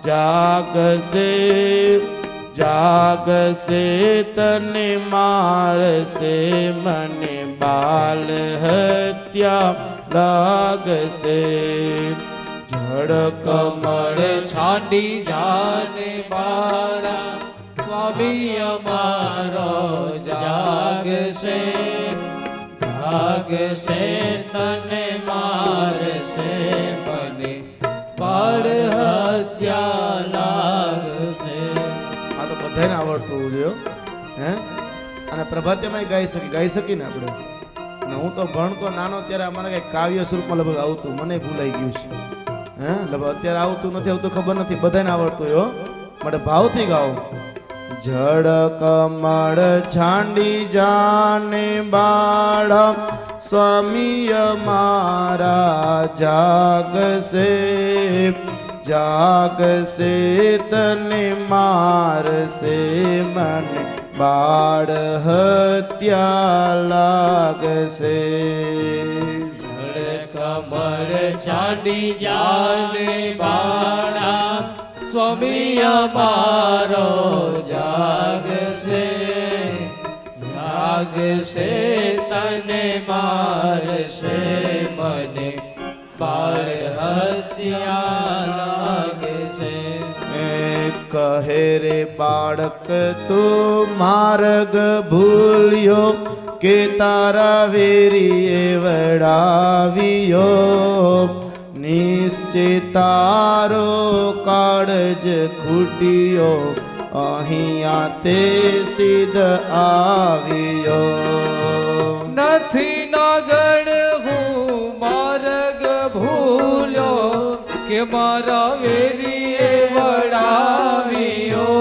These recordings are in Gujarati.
જાગશે જાગશે તને મારશે મને બાલ હત્યા લાગશે જળ કમળ છાંડી જાને બાળા સ્વામી અમારો જાગશે જાગશે તને મારશે મને બાળ હત્યા લાગશે. આ તો બધાને આવડતું હોવું જોઈએ હે. અને પ્રભાત્યમાં ગાઈ શકીને આપણે. અને હું તો ભણતો નાનો ત્યારે અમારે કઈ કાવ્ય સ્વરૂપમાં લગભગ આવતું, મને ભૂલાઈ ગયું છે હે. લગભગ અત્યારે આવતું નથી, આવતું ખબર નથી, બધાને આવડતું હોય માટે ભાવથી ગાઓ. જળ કમળ છાંડી જાને બાળ સ્વામી મારા જાગશે જાગશે તને મારશે મને બાળ હત્યા લાગશે. જળ કમળ છાંડી જાને બાળા સ્વામી અમારો જાગશે જાગશે તને મારશે મને બાળ હત્યા લાગશે. કહે રે બાળક તું માર્ગ ભૂલ્યો કે તારા વેરીએ વડાવ્યો નિશ્ચિત તારો કાળજ ખૂટ્યો અહીંયા તે સિદ્ધ આવ્યો. નથી નાગણ હું માર્ગ ભૂલ્યો કે મારા વેરીએ વડાવ્યો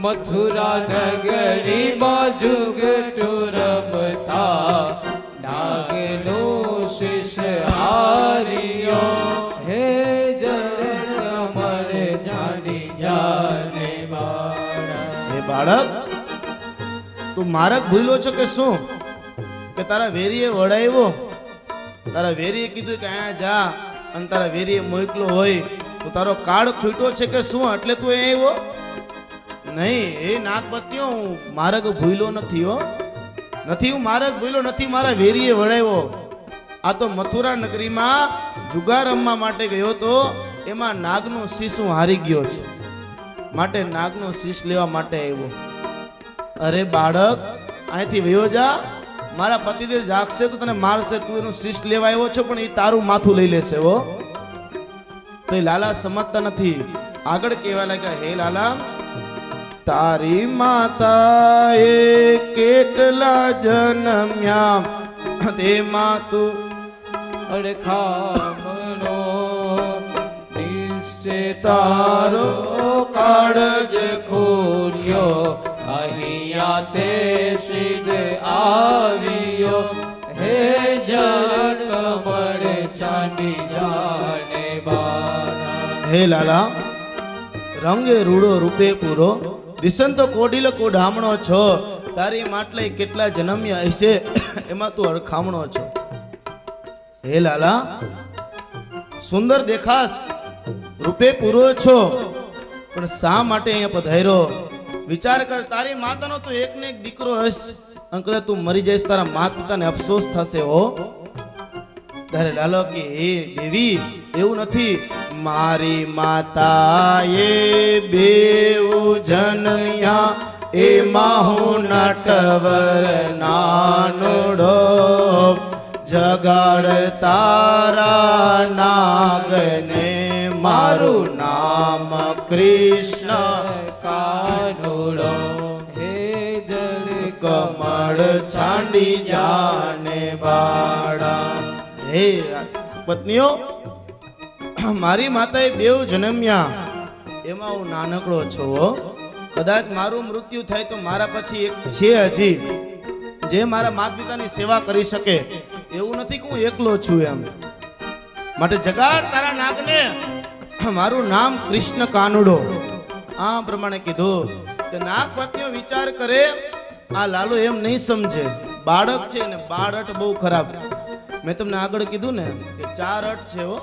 મથુરા નગરીમાં જુગટુ રમતા નાગનો શિષ હાર્યો. હે જળ કમળ છાંડી જાને બાળા. હે બાળક તું માર્ગ ભૂલ્યો છો કે શું? કે તારા વેરીએ વડાવ્યો, તારા વેરીએ કીધું કે અહીંયા જા અને તારા વેરીએ મોકલો હોય તો તારો કાળ ખૂટ્યો છે કે શું એટલે તું આવ્યો? નહીં, એ નાગપતિઓ હું માર્ગ ભૂલ્યો નથી હો, નથી હું માર્ગ ભૂલ્યો નથી, મારા વેરીએ વડાવ્યો. આ તો મથુરા નગરીમાં જુગાર રમવા માટે ગયો તો એમાં નાગનો શીશ હું હારી ગયો છે માટે નાગનો શીશ લેવા માટે આવ્યો. અરે બાળક અહીંથી વયો જા, મારા પતિદેવ જાગશે તો તને મારશે, તું એનું શીશ લેવા આવ્યો છો પણ એ તારું માથું લઈ લેશે હો. તો એ લાલા સમજતા નથી. આગળ કહેવા લાગ્યા હે લાલા તારી માતા એ કેટલા જન્મ્યા તેમાં તું અડખામણો નિશ્ચય તારો કાળજ ખૂટ્યો અહીંયા તે સિદ્ધ આવ્યો. હે જળ કમળ છાંડી જાને બાળા. હે લાલા રંગે રૂડો રૂપે પૂરો દિશંતો કોડીલો કોઢામણો છો, તારી માટલે કેટલા જન્મ્યા હશે એમાં તું અડખામણો છો. હે લાલા સુંદર દેખાસ, રૂપે પૂરો છો, પણ શા માટે અહીંયા પધાર્યો? વિચાર કર, તારી માતાનો તો એક ને એક દીકરો હશે, અંકલ તું મરી જઈશ તારા માતા પિતાને અફસોસ થશે હો. ત્યારે લાલો કે હે દેવી એવું નથી, મારી માતા એ બેઉ જન્મ્યા એમાં હું નટવર નાનોડો જગાડ તારા નાગને મારું નામ કૃષ્ણ કાનોડો. હે જળ કમળ છાંડી જાને બાળા. હે પત્નીઓ મારી માતાએ બેઉ જન્મ્યા એમાં હું નાનકડો છું હો. કદાચ મારું મૃત્યુ થાય તો મારા પછી એક છે હજી જે મારા માતા પિતાની સેવા કરી શકે, એવું નથી કે હું એકલો છું એમ. માટે જગાડ તારા નાગને, મારું નામ કૃષ્ણ કાનુડો. આ પ્રમાણે કીધું. તે નાગ પત્નીઓ વિચાર કરે, આ લાલો એમ નહીં સમજે, બાળક છે ને બાળટ બહુ ખરાબ. મેં તમને આગળ કીધું ને કે 4 અઠ છે હો,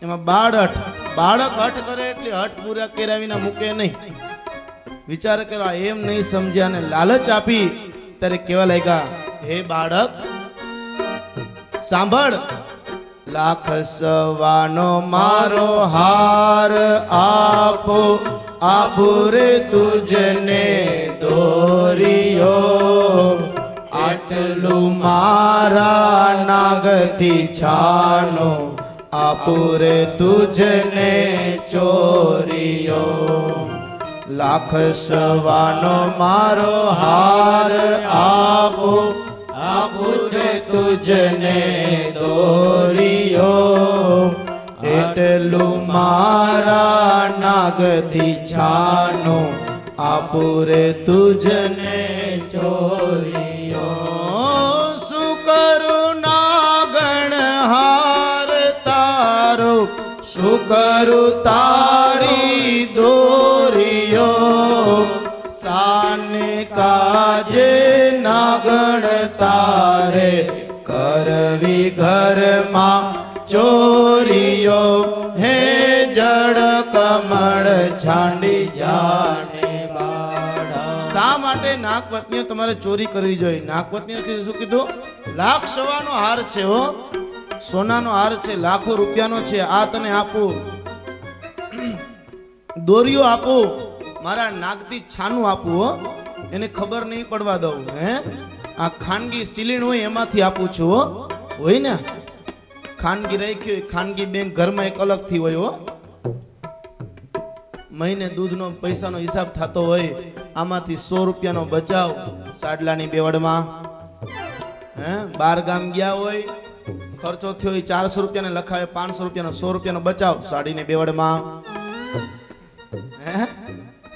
એમાં બાળટ બાળક હઠ કરે એટલે હઠ પૂરા કર્યા વિના મૂકે નહીં. વિચાર કરો, એમ નહીં સમજ્યા ને લાલચ આપી ત્યારે કેવા લાગ્યા, હે બાળક સાંભળ, લાખ સવાનો મારો હાર આપો, આપો રે તુજને દોરિયો, આટલું મારા નાગથી છાનો, આપો રે તુજને ચોરિયો. લાખ સવાનો મારો હાર આપો, આપો રે તુજને દોરિયો, એટલું મારા નાગથી છાનો, આપો રે તુજને ચોરિયો. શું કરું નાગણ હાર તારો, શું કરું તારી દોરિયો, સાને કાજે નાગણ તારે કરવી ઘરમાં ચોરીઓ, હે જળ કમળ છાંડી જાને બાળા. શા માટે નાગપત્નીઓ તમારે ચોરી કરવી જોઈએ? નાગપત્નીઓ શું કીધું? લાખ સવાનો હાર છે હો, સોનાનો હાર છે, લાખો રૂપિયાનો છે, આ તને આપું, દોરીઓ આપું, મારા નાગથી છાનું આપું હો, એને ખબર નહીં પડવા દઉં. હે આ ખાનગી સિલીણ હોય એમાંથી આપું છું હો. હોય ને ખાનગી રાખી હોય, ખાનગી બેંક ઘરમાં એક અલગથી હોય હો. મહિને દૂધનો પૈસાનો હિસાબ થતો હોય, આમાંથી 100 રૂપિયાનો બચાવ સાડલાની બેવડમાં. હે 12 ગામ ગયા હોય, ખર્ચો થયો હોય 400 રૂપિયાને લખાવે, 500 રૂપિયાનો 100 રૂપિયાનો બચાવ સાડીને બેવડમાં. હે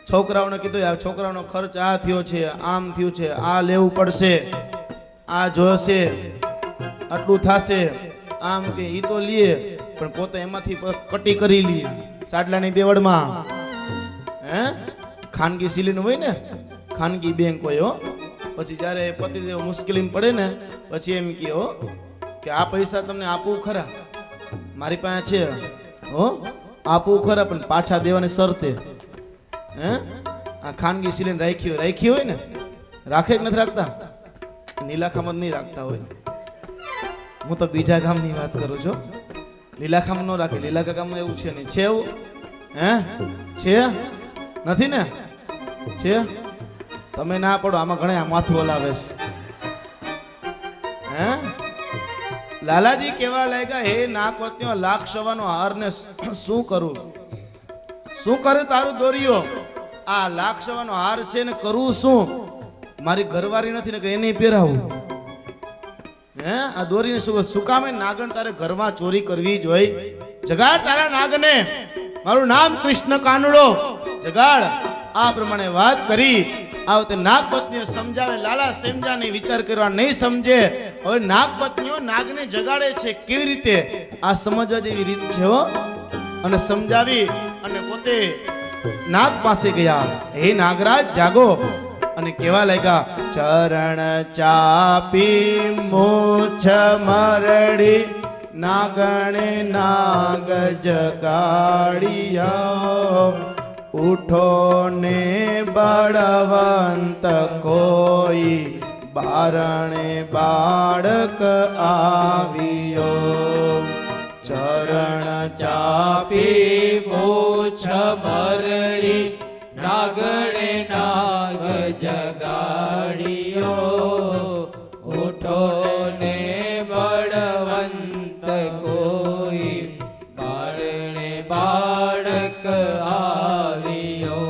છોકરાઓને કીધું આ છોકરાઓનો ખર્ચ આ થયો છે, આમ થયું છે, આ લેવું પડશે, આ જોશે, આટલું થશે, આમ કે ઈ તો લે પણ પોતે એમાંથી કટી કરી લે સાડલાની બેવડમાં. હે ખાનગી સિલીન હોય ને, ખાનગી બેંક હોય હો. પછી જ્યારે પતિદેવ મુશ્કેલી પડે ને પછી એમ કહો કે આ પૈસા તમને આપવું ખરા, મારી પાસે છે હો, આપવું ખરા પણ પાછા દેવાની શરતે. હે આ ખાનગી સિલિન્ડર રાખી હોય ને, રાખે કે નથી રાખતા? નીલાખામાં નહીં રાખતા હોય. હું તો બીજા ગામની વાત કરું છું, લીલાખામ નો રાખે. લીલા ગામમાં એવું છે નહીં? છે એવું? હે છે? નથી ને? છે? તમે ના પડો, આમાં ઘણા માથું હલાવે છે. હે લાલાજી કેવા લાગ્યા, હે નાગવતીઓ લાખ સવાનો હાર ને શું કરું, શું કરે તારું દોરીઓ? આ લાખ સવાનો હાર છે ને કરવું શું? મારી ઘરવાળી નથી ને કે એને પહેરાવું. હે આ દોરીને શું કામે? નાગણ તારે ઘરમાં ચોરી કરવી જોઈએ. જગાડ તારા નાગને, મારું નામ કૃષ્ણ કાનુડો, જગાડ. આ પ્રમાણે વાત કરી આ વખતે નાગપત્નીઓ સમજાવે. લાલા સમજા નહીં, વિચાર કરવા નહીં સમજે. હવે નાગપત્નીઓ નાગને જગાડે છે કેવી રીતે? આ સમજવા જેવી રીત છે હો. અને સમજાવી અને પોતે નાગ પાસે ગયા. હે નાગરાજ જાગો. અને કેવા લાગ્યા, ચરણ ચાપી મૂછ મરડી, નાગણે નાગ જગાડિયા, ઉઠો ને બળવંત કોઈ, બારણે બાળક આવ્યો. ચરણ ચાપી મૂછ મરડી, નાગણે નાગ જગાડિયો, ઉઠો ને બળવંત કોઈ, બારણે બાળક આવ્યો.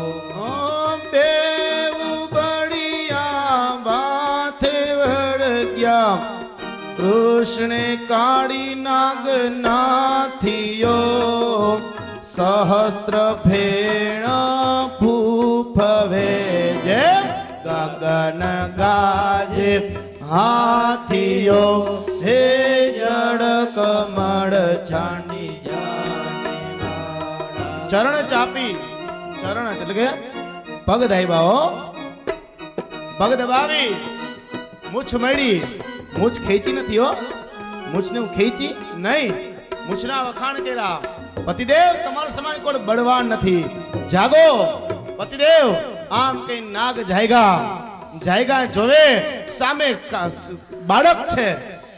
બેવ બળિયા માથે વળગ્યા, કૃષ્ણે કાળી નાગ નાથિયો, સહસ્ત્ર ફેણ ફૂફવે, જે ગગન ગાજે હાથિયો, હે જળ કમળ છાંડી જાને બાળા. ચરણ ચાપી, ચરણ એટલે કે પગ દાયબાઓ, પગ દબાવી, મૂછ મળી. મૂછ ખેંચી નથી હો, મૂછને હું ખેંચી નહીં, મૂછના વખાણ કર્યા. પતિદેવ તમારા સમાન કોઈ બળવાન નથી, જાગો. પતિદેવ આમ કઈ નાગ જાયગા જોવે સામે બાળક છે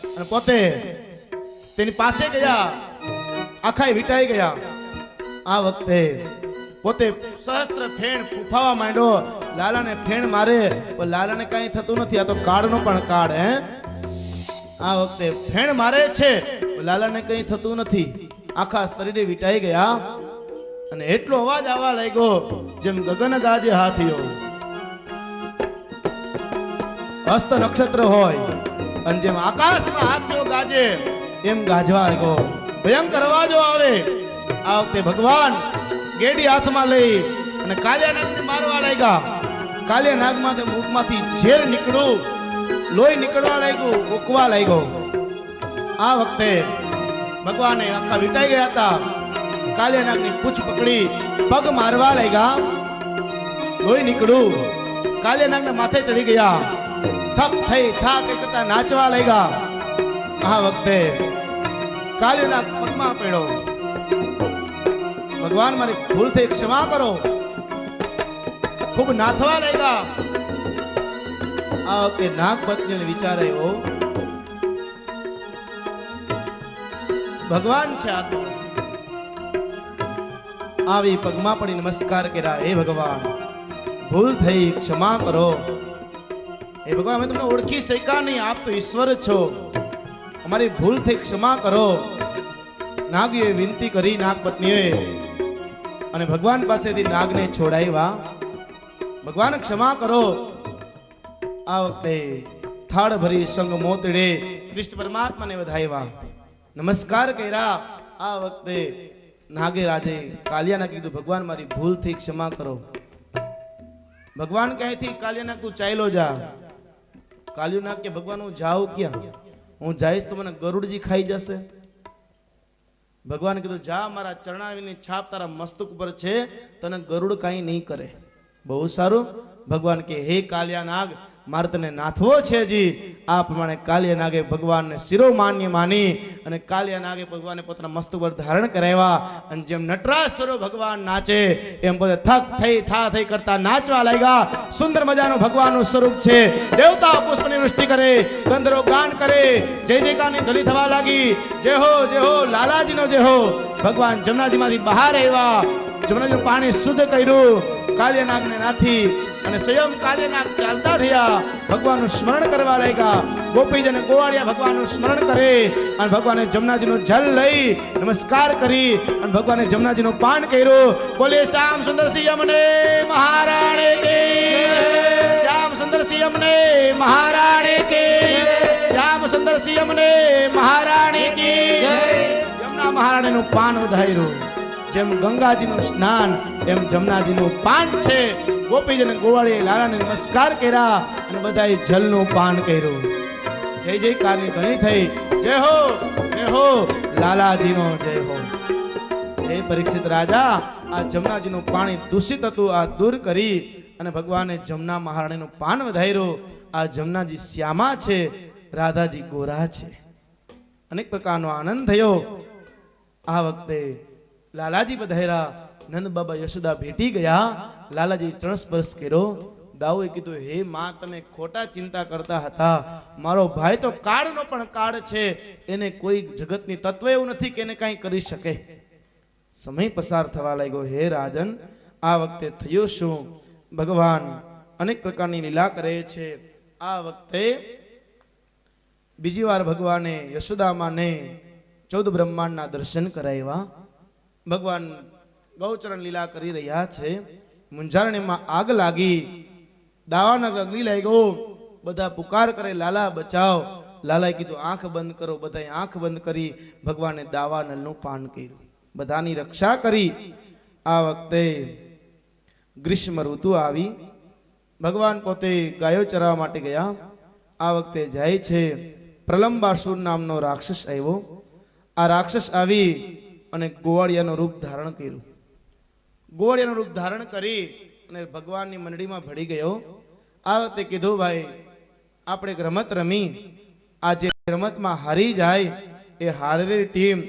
અને પોતે તેની પાસે ગયા, આખા વીટાઈ ગયા. આ વખતે પોતે સહસ્ત્ર ફેણ ફૂફાવા માંડ્યો. લાલાને ફેણ મારે પણ લાલાને કઈ થતું નથી. આ તો કાળનો પણ કાળ હે. આ વખતે ફેણ મારે છે, લાલાને કઈ થતું નથી. આખા શરીરે વીટાઈ ગયા અને એટલો અવાજ આવવા લાગ્યો જેમ ગગન ગાજે હાથીઓ, હસ્ત નક્ષત્ર હોય અને જેમ આકાશમાં હાથીઓ ગાજે એમ ગાજવા લાગ્યો. ભયંકર અવાજો આવે. આ વખતે ભગવાન ગેડી હાથમાં લઈ અને કાલિયા નાગને મારવા લાગ્યા. કાલિયા નાગમાં મુખમાંથી ઝેર નીકળ્યું, લોહી નીકળવા લાગ્યું, ઉકવા લાગ્યો. આ વખતે ભગવાને આખા વીટાઈ ગયા હતા. કાલિયા નાગની પૂંછ પકડી પગ મારવા લાગ્યા, લોહી નીકળ્યું. કાલિયા નાગના માથે ચડી ગયા. થક થઈ થાક કરતા નાચવા લાગ્યા. આ વખતે કાલિયા નાગ પગમાં પડ્યો, ભગવાન મારી ભૂલ થઈ ક્ષમા કરો. ખૂબ નાથવા લાગ્યા. આ વખતે નાગ પત્નીને વિચાર આવ્યો, ભગવાન છે આ તો. આવી પગમાં પડી નમસ્કાર કર્યા. હે ભગવાન, ભૂલ થઈ ક્ષમા કરો. હે ભગવાન, અમે તમને ઓળખી શક્યા નહીં, આપ તો ઈશ્વર છો, અમારી ભૂલ થઈ ક્ષમા કરો. નાગીએ વિનંતી કરી, નાગ પત્નીએ, અને ભગવાન પાસેથી નાગને છોડાવ્યા. ભગવાન ક્ષમા કરો. આ વખતે થાળ ભરી સંગ મોતડે કૃષ્ણ પરમાત્માને વધાવ્યા, નમસ્કાર કર્યા. આ વખતે નાગે રાજે કાલિયાને કીધું, ભગવાન મારી ભૂલ થી ક્ષમા કરો. ભગવાન કહેથી કાલિયાના તું ચાલ્યો જા. કાલિયો નાગ કે ભગવાન હું જાઉં ક્યાં? હું જઈશ તો મને ગરુડજી ખાઈ જશે. ભગવાન કીધું, જા, મારા ચરણાવીની છાપ તારા મસ્તક ઉપર છે, તને ગરુડ કાંઈ નહીં કરે. બહુ સારું. ભગવાન કે હે કાલિયા નાગ, મારે તને નાથવો છે જી. આ પ્રમાણે કાલિયા નાગે ભગવાનને શિરોમાન્ય માની અને કાલિયા નાગે ભગવાનને પોતાના મસ્તક પર ધારણ કરાવ્યા. અને જેમ નટરાસુરો ભગવાન નાચે એમ પોતે થક થઈ થા થઈ કરતા નાચવા લાગ્યા. સુંદર મજાનું ભગવાનનું સ્વરૂપ છે. દેવતા પુષ્પની વૃષ્ટિ કરે, ગંધર્વો ગાન કરે, જય જયકારની ધ્વનિ થવા લાગી. જય હો લાલાજીનો જય હો. ભગવાન જમનાજીમાંથી બહાર આવ્યા, જમનાજીનું પાણી શુદ્ધ કર્યું. કાલિયા નાગને નાથી અને સ્વયં કાલિયાનાગ ચાલતા થયા, ભગવાનનું સ્મરણ કરવા લાગ્યા. ગોપીજન ગોવાળિયા ભગવાનનું સ્મરણ કરે અને ભગવાને જમનાજીનું જલ લઈ નમસ્કાર કરી અને ભગવાને જમનાજીનું પાન કર્યું. બોલે શ્યામ સુંદર સિંહ અમને મહારાણી કે, શ્યામ સુંદર સિંહ અમને મહારાણી કે, શ્યામ સુંદર સિંહ અમને મહારાણી કી. જમના મહારાણીનું પાન વધાર્યું. જેમ ગંગાજીનું સ્નાન એમ જમનાજીનું પાન છે. ગોપીજન ગોવાળીએ લાલાને નમસ્કાર કર્યા અને બધાએ જલનું પાન કર્યું. જય જયકારની ધ્વનિ થઈ. જય હો લાલાજીનો જય હો. હે પરીક્ષિત રાજા, આ જમનાજીનું પાણી દૂષિત હતું, આ દૂર કરી અને ભગવાને જમના મહારાણીનું પાન વધાર્યું. આ જમનાજી શ્યામા છે, રાધાજી ગોરા છે. અનેક પ્રકારનો આનંદ થયો. આ વખતે લાલાજી પધાર્યા. નંદ બાબા યશોદા ભેટી ગયા. લાલાજી ચરણ સ્પર્શ કર્યો. દાઉએ કીધું, હે માં, તમે ખોટા ચિંતા કરતા હતા. મારો ભાઈ તો કાળનો પણ કાળ છે, એને કોઈ જગતની તત્વ એવું નથી કે એને કાંઈ કરી શકે. સમય પસાર થવા લાગ્યો. હે રાજન, આ વખતે થયો શું? ભગવાન અનેક પ્રકારની લીલા કરે છે. આ વખતે બીજી વાર ભગવાને યશોદામાને 14 બ્રહ્માંડના દર્શન કરાવ્યા. ભગવાન ગૌચરણ લીલા કરી રહ્યા છે. મુંજારણીમાં આગ લાગી, દાવાનળ અગ્નિ લાગ્યો. બધા પુકાર કરે, લાલા બચાવ. લાલાએ કીધું, આંખ બંધ કરો. બધાએ આંખ બંધ કરી ભગવાને દાવાનળનું પાન કર્યું, બધાની રક્ષા કરી. આ વખતે ગ્રીષ્મ ઋતુ આવી. ભગવાન પોતે ગાયો ચરાવવા માટે ગયા. આ વખતે જાય છે. પ્રલંબાસુર નામનો રાક્ષસ આવ્યો. આ રાક્ષસ આવી અને ગોવાળિયાનું રૂપ ધારણ કર્યું. ગોવાળિયાનું રૂપ ધારણ કરી અને ભગવાનની મંડળીમાં ભળી ગયો. આ વખતે કીધું, ભાઈ, આપણે એક રમત રમી. આ જે રમતમાં હારી જાય એ હારેલી ટીમ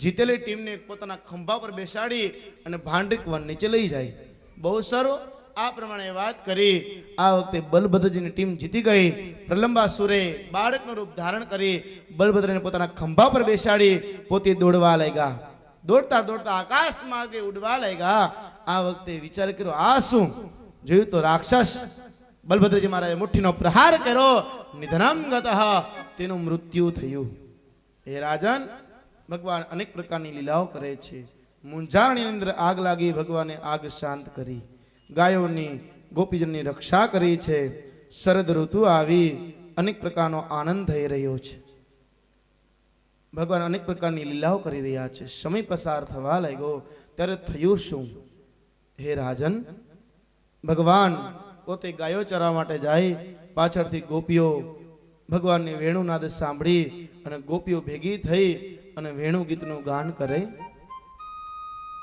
જીતેલી ટીમને પોતાના ખંભા પર બેસાડી અને ભાંડરીક વન નીચે લઈ જાય. બહુ સારું. આ પ્રમાણે વાત કરી. આ વખતે બલભદ્રજીની ટીમ જીતી ગઈ. પ્રલંબાસુરે બાળકનું રૂપ ધારણ કરી બલભદ્રને પોતાના ખંભા પર બેસાડી પોતે દોડવા લાગ્યા. દોડતા દોડતા આકાશ માર્ગે ઉડવા લાગ્યા. આ વખતે વિચાર કર્યો, આ શું? જોયું તો રાક્ષસ બલભદ્રજી મહારાજે મુઠ્ઠીનો પ્રહાર કર્યો. નિધનમ ગતઃ, તેનું મૃત્યુ થયું. હે રાજન, ભગવાન અનેક પ્રકારની લીલાઓ કરે છે. મુંજારણની અંદર આગ લાગી, ભગવાને આગ શાંત કરી. ગાયોની ગોપીજનની રક્ષા કરી છે. શરદ ઋતુ આવી, અનેક પ્રકારનો આનંદ થઈ રહ્યો છે. ભગવાન અનેક પ્રકારની લીલાઓ કરી રહ્યા છે. સમય પસાર થવા લાગ્યો ત્યારે થયું શું? હે રાજન, ભગવાન પોતે ગાયો ચરવા માટે જાય. પાછળથી ગોપીઓ ભગવાનની વેણુનાદ સાંભળી અને ગોપીઓ ભેગી થઈ અને વેણુ ગીતનું ગાન કરે.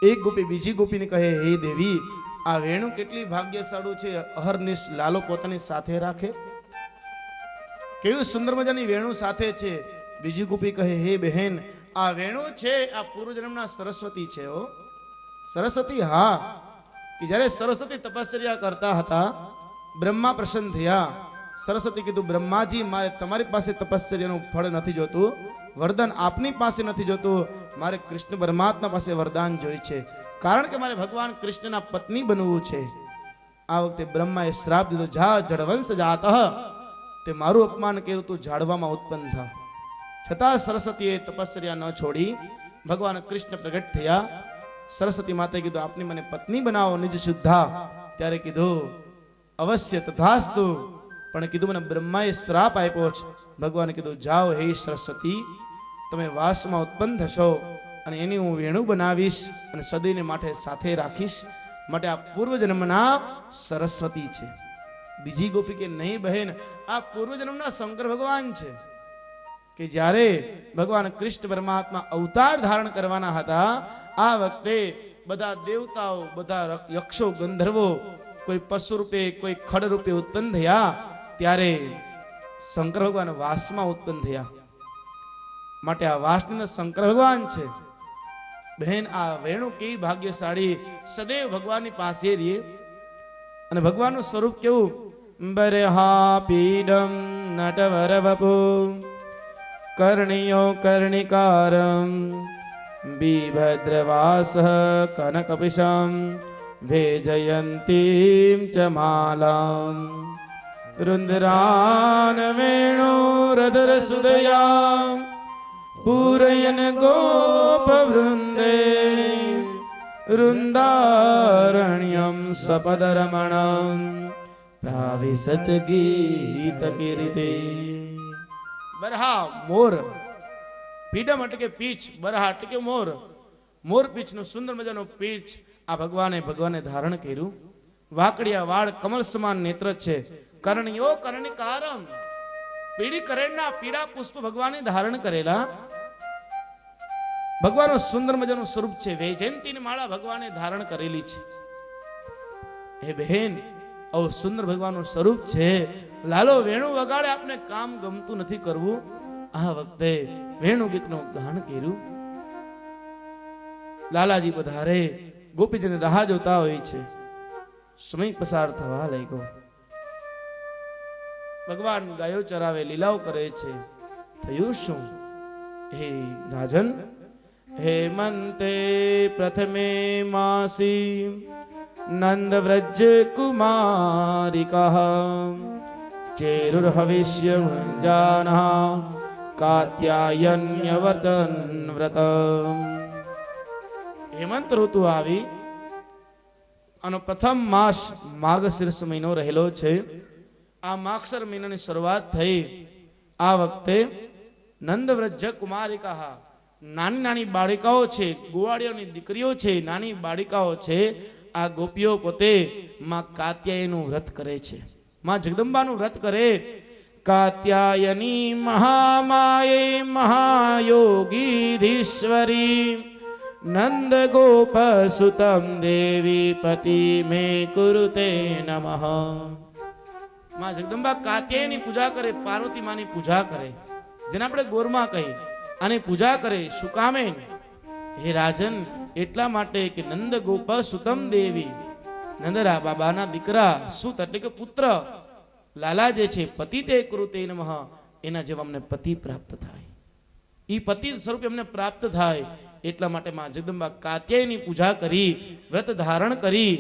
એક ગોપી બીજી ગોપીને કહે, હે દેવી, આ વેણુ કેટલી ભાગ્યશાળી છે, અહર્નિશ લાલો પોતાની સાથે રાખે. કેવી સુંદર મજાની વેણુ સાથે છે. બીજી ગોપી કહે, હે બહેન, આ વેણુ છે, આ પૂર્વજન્મના સરસ્વતી છે. ઓ સરસ્વતી, હા. કે જ્યારે સરસ્વતી તપશ્ચર્યા કરતા હતા, બ્રહ્મા પ્રસન્ન થયા. સરસ્વતી કીધું, બ્રહ્માજી, મારે તમારી પાસે તપશ્ચર્યાનું ફળ નથી જોતું, વરદાન આપની પાસે નથી જોતું, મારે કૃષ્ણ પરમાત્મા પાસે વરદાન જોઈએ છે. કારણ કે મારે ભગવાન કૃષ્ણના પત્ની બનવું છે. આ વખતે બ્રહ્માએ શ્રાપ દીધો, જા જડવંશ જાતઃ, તે મારું અપમાન કર્યું, તું ઝાડવામાં ઉત્પન્ન થા. છતાં સરસ્વતીએ તપશ્ચર્યા ન છોડી. ભગવાન કૃષ્ણ પ્રગટ થયા. સરસ્વતી માતાએ કીધું, આપની મને પત્ની બનાવો નિજ શુદ્ધા. ત્યારે કીધું, અવશ્ય તથાસ્તુ. પણ કીધું, મને બ્રહ્માએ શ્રાપ આપ્યો છે. ભગવાને કીધું, જાઓ હે સરસ્વતી, તમે વાસમાં ઉત્પન્ન થશો અને એની હું વેણુ બનાવીશ અને સદૈવને માટે સાથે રાખીશ. માટે આ પૂર્વજન્મના સરસ્વતી છે. બીજી ગોપી કે, નહીં બહેન, આ પૂર્વજન્મના શંકર ભગવાન છે. કે જ્યારે ભગવાન કૃષ્ણ પરમાત્મા અવતાર ધારણ કરવાના હતા, આ વખતે બધા દેવતાઓ, બધા યક્ષો, ગંધર્વો, કોઈ પશુ રૂપે, કોઈ ખડ રૂપે ઉત્પન્ન થયા. ત્યારે શંકર ભગવાન વાસમાં ઉત્પન્ન થયા. માટે આ વાસના શંકર ભગવાન છે. બહેન, આ વેણુ કેવી ભાગ્યશાળી, સદૈવ ભગવાનની પાસે રહીએ. અને ભગવાનનું સ્વરૂપ કેવું? બરહા પીડમ નટવર વપુ કર્ણિયો કર્ણિકારમ બીભદ્રવાસ કનકપિશમ ભેજયંતીમ ચ માલામ રુંદરાન વેણુરધર સુદયા પૂરયન ગોપ વૃંદે વૃંદારણ્યમ સપદરમણમ પ્રાવિશત ગીત કીર્તિ. બરહા મોર, પીડમ એટલે કે પીચ, બરહા એટલે કે મોર. મોર પીચનું સુંદર મજાનું પીચ આ ભગવાને ધારણ કર્યું. વાકડિયા વાળ, કમલ સમાન નેત્ર છે. કર્ણિયો કર્ણિકારમ, પીળી કરેણના પીળા પુષ્પ ભગવાને ધારણ કરેલા. ભગવાનનું સુંદર મજાનું સ્વરૂપ છે. વૈજયંતીની માળા ભગવાને ધારણ કરેલી છે. હે બહેન, આવું સુંદર ભગવાનનું સ્વરૂપ છે. લાલો વેણુ વગાડે, આપને કામ ગમતું નથી કરવું. આ વખતે વેણુ ગીતનું ગાન કર્યું. લાલાજી પધારે, ગોપીજીને રાહ જોતા હોય છે. સમય પસાર થવા લાગ્યો. ભગવાન ગાયો ચરાવે, લીલાઓ કરે છે. થયું શું? હે રાજન, હેમંતે પ્રથમે માસી નંદ વ્રજ કુમારિકા ચેરુર્હવિષ્ય જાના કાત્યાયન્ય વર્તન વ્રતમ. હેમંત ઋતુ આવી. આનો પ્રથમ માસ માગશીર્ષ મહિનો રહેલો છે. આ માગશર મહિનાની શરૂઆત થઈ. આ વખતે નંદવ્રજ કુમારિકા, નાની નાની બાળિકાઓ છે, ગોવાળીઓની દીકરીઓ છે, નાની બાળિકાઓ છે. આ ગોપીઓ પોતે માં કાત્યાયનું વ્રત કરે છે, માં જગદંબાનું વ્રત કરે. કાત્યાયની મહામાયે મહાયોગીધીશ્વરી નંદ ગોપ સુતમ દેવી પતિ મે કુરુતે નમઃ. માં જગદંબા કાત્યાયની પૂજા કરે, પાર્વતી માની પૂજા કરે, જેને આપણે ગોરમાં કહીએ. આની પૂજા કરે. શું કામે? હે રાજન, એટલા માટે કે નંદ ગોપ સુતમ દેવી, નંદરા બાબાના દીકરા સુત એટલે કે પુત્ર લાલા જે છે, પતિ તે કૃતે નમઃ, એના જેવા અમને પતિ પ્રાપ્ત થાય, ઈ પતિ સ્વરૂપે અમને પ્રાપ્ત થાય. એટલા માટે માં જગદંબા કાત્યાયની પૂજા કરી, વ્રત ધારણ કરી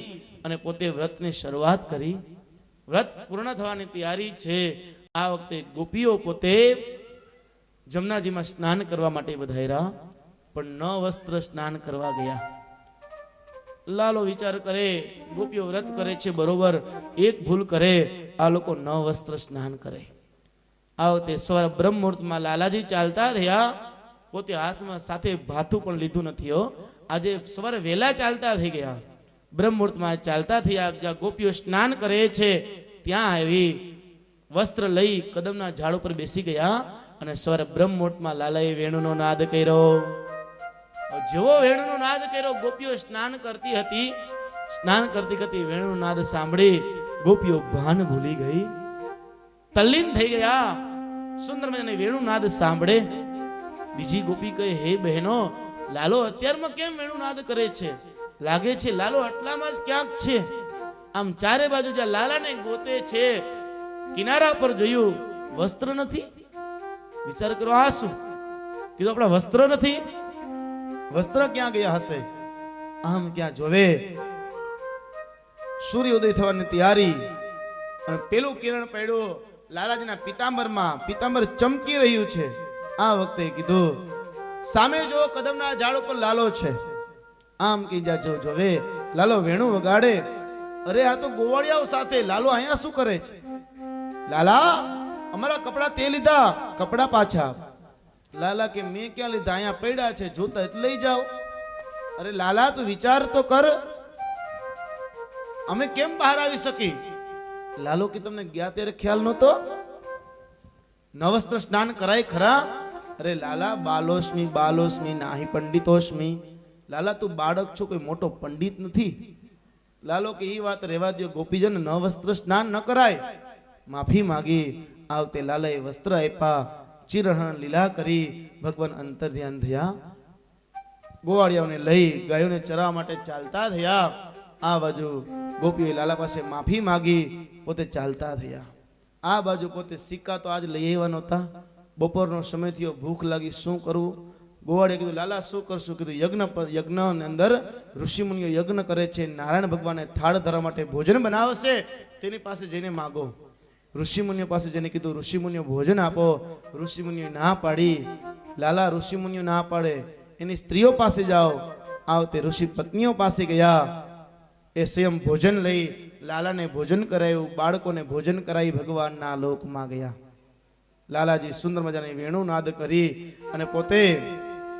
અને પોતે વ્રતની શરૂઆત કરી. વ્રત પૂર્ણ થવાની તૈયારી છે. આ વખતે ગોપીઓ પોતે જમનાજીમાં સ્નાન કરવા માટે વધાર્યા, પણ ન વસ્ત્ર સ્નાન કરવા ગયા. લાલો વિચાર કરે, ગોપીઓ વ્રત કરે છે બરોબર, એક ભૂલ કરે, આ લોકો ન વસ્ત્ર સ્નાન કરે. આ વખતે સવારે બ્રહ્મ મુહૂર્તમાં લાલાજી ચાલતા થયા, પોતે હાથમાં સાથે ભાથું પણ લીધું નથી હો. આજે સવારે વહેલા ચાલતા થઈ ગયા, બ્રહ્મ મુહૂર્તમાં ચાલતા થયા. જ્યાં ગોપીઓ સ્નાન કરે છે ત્યાં આવી વસ્ત્ર લઈ કદમના ઝાડ ઉપર બેસી ગયા અને સવારે બ્રહ્મ મુહૂર્તમાં લાલાએ વેણુનો નાદ કર્યો. જેવો વેણુનો નાદ કર્યો, ગોપીઓ સ્નાન કરતી હતી, સ્નાન કરતી કરતી વેણુનો નાદ સાંભળી ગોપીઓ ભાન ભૂલી ગઈ, તલ્લીન થઈ ગયા. સુંદર મજાની વેણુ નાદ સાંભળે. બીજી ગોપી કહે, હે બહેનો, લાલો અત્યારમાં કેમ વેણુ નાદ કરે છે? લાગે છે લાલો આટલામાં જ ક્યાંક છે. આમ ચારે બાજુ જ્યાં લાલાને ગોતે છે, કિનારા પર જોયું, વસ્ત્ર નથી. વિચાર કરો, આ શું કીધું? આપણા વસ્ત્ર નથી. વસ્ત્ર ક્યાં ગયા હશે? આમ ક્યાં જોવે, સૂર્યોદય થવાની તૈયારી અને પેલું કિરણ પડ્યું લાલાજીના પિતાંબરમાં, પિતાંબર ચમકી રહ્યું છે. આ વખતે કીધું, સામે જો કદમના ઝાડ ઉપર લાલો છે. આમ કીધા જો જોવે, લાલો વેણુ વગાડે. અરે આ તો ગોવાળિયાઓ સાથે, લાલો અહીંયા શું કરે છે? લાલા, અમારા કપડા તે લીધા, કપડા પાછા. લાલા કે મેં ક્યાં લીધા? અહીંયા પડ્યા છે, જોતા એટલે લઈ જાઓ. અરે લાલા, તું વિચાર તો કર, અમે કેમ બહાર આવી શકી? લાલો કે તમને ગયા ત્યારે ખ્યાલ નહોતો? નવસ્ત્ર સ્નાન કરાય ખરા? અરે લાલા, બાલોસ્મી બાલોસ્મી નાહી પંડિતોસ્મી. લાલા, તું બાળક છો, કોઈ મોટો પંડિત નથી. લાલો કે એ વાત રહેવા દો, ગોપીજન નવસ્ત્ર સ્નાન ન કરાય. માફી માગી. આવતે લાલાએ વસ્ત્ર આપ્યા, ચિરહણ લીલા કરી, ભગવાન અંતર ધ્યાન થયા. ગોવાળિયાઓને લઈ ગાયોને ચરાવવા માટે ચાલતા થયા. આ બાજુ ગોપીએ લાલા પાસે માફી માગી, પોતે ચાલતા થયા. આ બાજુ પોતે સિક્કા તો આજ લઈ આવ્યા નહોતા. બપોરનો સમય થયો, ભૂખ લાગી, શું કરવું? ગોવાળીએ કીધું, લાલા શું કરશું? કીધું, યજ્ઞની અંદર ઋષિમુનિઓ યજ્ઞ કરે છે, નારાયણ ભગવાને થાળ ધરવા માટે ભોજન બનાવશે, તેની પાસે જઈને માગો. ઋષિમુનિઓ પાસે જઈને કીધું, ઋષિમુનિઓ ભોજન આપો. ઋષિમુનિઓ ના પાડી. લાલા, ઋષિમુનિઓ ના પાડે, એની સ્ત્રીઓ પાસે જાઓ. આવતે ઋષિ પત્નીઓ પાસે ગયા. એ સ્વયં ભોજન લઈ લાલાને ભોજન કરાયું, બાળકોને ભોજન કરાવી ભગવાનના લોકમાં ગયા. લાલાજી સુંદર મજાની વેણુ નાદ કરી અને પોતે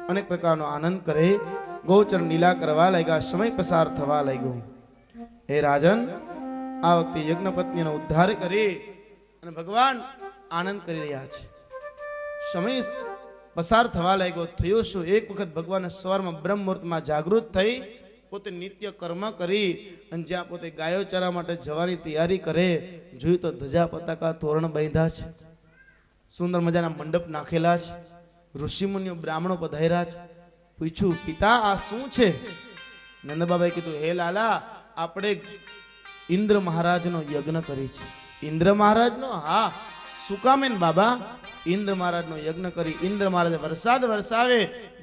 અનેક પ્રકારનો આનંદ કરે. ગૌચરણ લીલા કરવા લાગ્યા. સમય પસાર થવા લાગ્યો. હે રાજન, આ વખતે યજ્ઞપત્નીનો ઉદ્ધાર કરી અને ભગવાન આનંદ કરી રહ્યા છે. સમય પસાર થવા લાગ્યો. થયો શું? એક વખત ભગવાન સવારમાં બ્રહ્મ મુહૂર્તમાં જાગૃત થઈ, પોતે નિત્ય કર્મ કરી અને જ્યાં પોતે ગાયો ચરા માટે જવાની તૈયારી કરે, જોયું તો ધજા પતાકા તોરણ બાંધ્યા છે, સુંદર મજાના મંડપ નાખેલા છે, ઋષિમુનિઓ બ્રાહ્મણો પધાર્યા છે. પૂછ્યું, પિતા આ શું છે? નંદબાબાએ કીધું, હે લાલા, આપણે ઇન્દ્ર મહારાજનો યજ્ઞ કરી છે. ઇન્દ્ર મહારાજનો? હા. શું કામ? બાબા, ઇન્દ્ર મહારાજનો યજ્ઞ કરી. ઇન્દ્ર મહારાજ વરસાદ વરસાવે,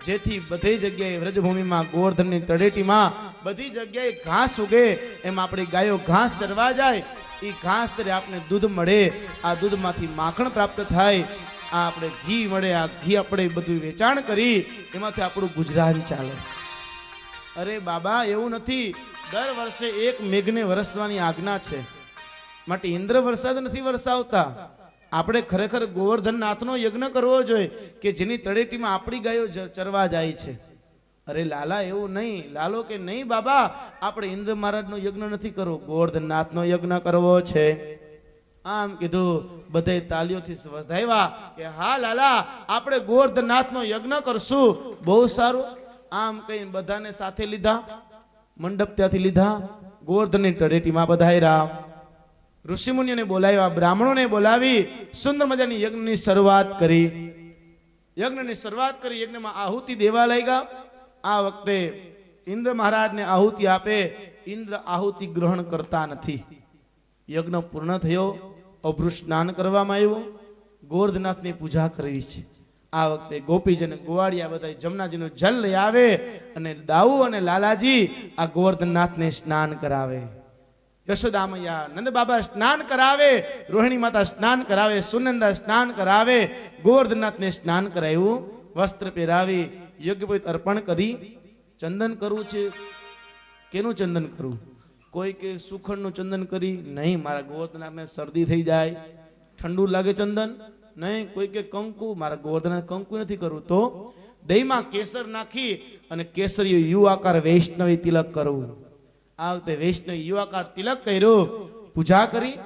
જેથી બધી જગ્યાએ વ્રજભૂમિમાં, ગોવર્ધનની તળેટીમાં બધી જગ્યાએ ઘાસ ઉગે. એમ આપણી ગાયો ઘાસ ચરવા જાય, એ ઘાસ ચરે આપણે દૂધ મળે, આ દૂધમાંથી માખણ પ્રાપ્ત થાય, આ આપણે ઘી મળે, આ ઘી આપણે બધું વેચાણ કરી એમાંથી આપણું ગુજરાન ચાલે. અરે બાબા, એવું નથી. દર વર્ષે એક મેઘને વરસવાની આજ્ઞા છે, માટે ઇન્દ્ર વરસાદ નથી વરસાવતા. આપણે ખરેખર ગોવર્ધનનાથનો યજ્ઞ કરવો જોઈએ કે જેની તળેટીમાં આપણી ગાયો ચરવા જાય છે. અરે લાલા, એવું નહીં. લાલો કે નહીં બાબા, આપણે ઇન્દ્ર મહારાજનો યજ્ઞ નથી કરવો, ગોવર્ધનનાથનો યજ્ઞ કરવો છે. આમ કીધું. બધે તાલીઓથી વધાવ્યા કે હા લાલા, આપણે ગોવર્ધનનાથનો યજ્ઞ કરશું. બહુ સારું. આમ કઈ બધાને સાથે લીધા, મંડપ ત્યાંથી લીધા, ગોવર્ધનની તળેટીમાં પધાર્યા. ઋષિમુનિઓને બોલાવ્યા, બ્રાહ્મણોને બોલાવી સુંદર મજાની યજ્ઞની શરૂઆત કરી. યજ્ઞની શરૂઆત કરી, યજ્ઞમાં આહુતિ દેવા લાગ્યા. આ વખતે ઇન્દ્ર મહારાજને આહુતિ આપે. ઇન્દ્ર આહુતિ ગ્રહણ કરતા નથી. યજ્ઞ પૂર્ણ થયો, અભૃ સ્નાન કરવામાં આવ્યું, ગોવર્ધનનાથની પૂજા કરવી છે. આ વખતે ગોપીજન ગોવાળિયા બધા જમનાજીનું જલ લઈ આવે અને દાઉ અને લાલાજી આ ગોવર્ધનનાથને સ્નાન કરાવે. યશોદા મૈયા નંદ બાબા સ્નાન કરાવે, રોહિણી માતા સ્નાન કરાવે, સુનંદા સ્નાન કરાવે, ગોવર્ધનનાથને સ્નાન કરાવ્યું, વસ્ત્ર પહેરાવી, યજ્ઞોપવીત અર્પણ કરી. ચંદન કરવું છે. કેનું ચંદન કરવું? કોઈ કે સુખડનું ચંદન કરી નહીં, મારા ગોવર્ધનનાથને શરદી થઈ જાય, ઠંડુ લાગે ચંદન નહીં. કોઈ કે કંકુ, મારા ગોવર્ધનનાથ કંકુ નથી કરવું. તો દહીંમાં કેસર નાખી અને કેસરીયો યુવાકાર વૈષ્ણવી તિલક કરવું. આ વખતે વૈષ્ણવી યુવાકાર તિલક કર્યો, પૂજા કરી,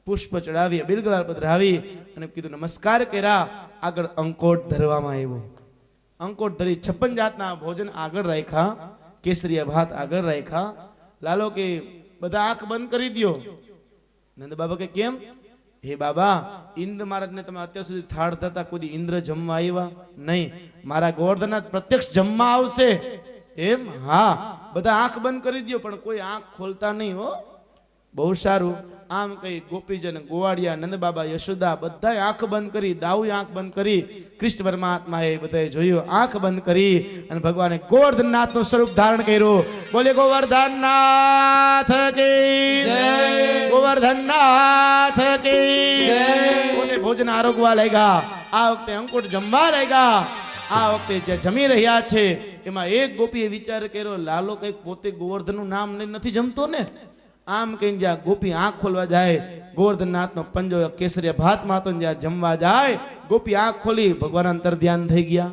પુષ્પ ચડાવી, બિલગલાલ પધરાવી અને કીધું નમસ્કાર કર્યા. આગળ અંકોટ ધરવામાં આવ્યો. અંકોટ ધરી 56 જાતના ભોજન આગળ રાખ્યા, કેસરીયા ભાત આગળ રાખ્યા. લાલો કે બધા આંખ બંધ કરી દો. નંદ બાબા કે કેમ? હે બાબા, ઇન્દ્ર મહારાજને તમે અત્યાર સુધી થાળ ધરતા, કોઈ ઇન્દ્ર જમવા આવ્યા નહીં, મારા ગોવર્ધનનાથ પ્રત્યક્ષ જમવા આવશે એમ? હા, બધા આંખ બંધ કરી દો, પણ કોઈ આંખ ખોલતા નહીં હો. બહુ સારું. આમ કઈ ગોપીજન ગોવાળિયા નંદ બાબા યશોદા બધાએ આંખ બંધ કરી, દાઉએ આંખ બંધ કરી, કૃષ્ણ પરમાત્માએ બધાએ જોયું, આંખ બંધ કરી અને ભગવાને ગોવર્ધનનાથનું સ્વરૂપ ધારણ કર્યું. બોલે ગોવર્ધનનાથ કી જય, ગોવર્ધનનાથ કી જય. પોતે ભોજન આરોગવા લાગ્યા. આ વખતે અંકુટ જમવા લાગ્યા. આ વખતે જે જમી રહ્યા છે એમાં એક ગોપીએ વિચાર કર્યો, લાલો કઈક પોતે ગોવર્ધનનું નામ લઈને નથી જમતો ને. આમ કહીને જ્યાં ગોપી આંખ ખોલવા જાય, ગોવર્ધનનાથનો પંજો કેસરીયા ભાતમાં હતો, જ્યાં જમવા જાય ગોપી આંખ ખોલી, ભગવાન અંતર ધ્યાન થઈ ગયા.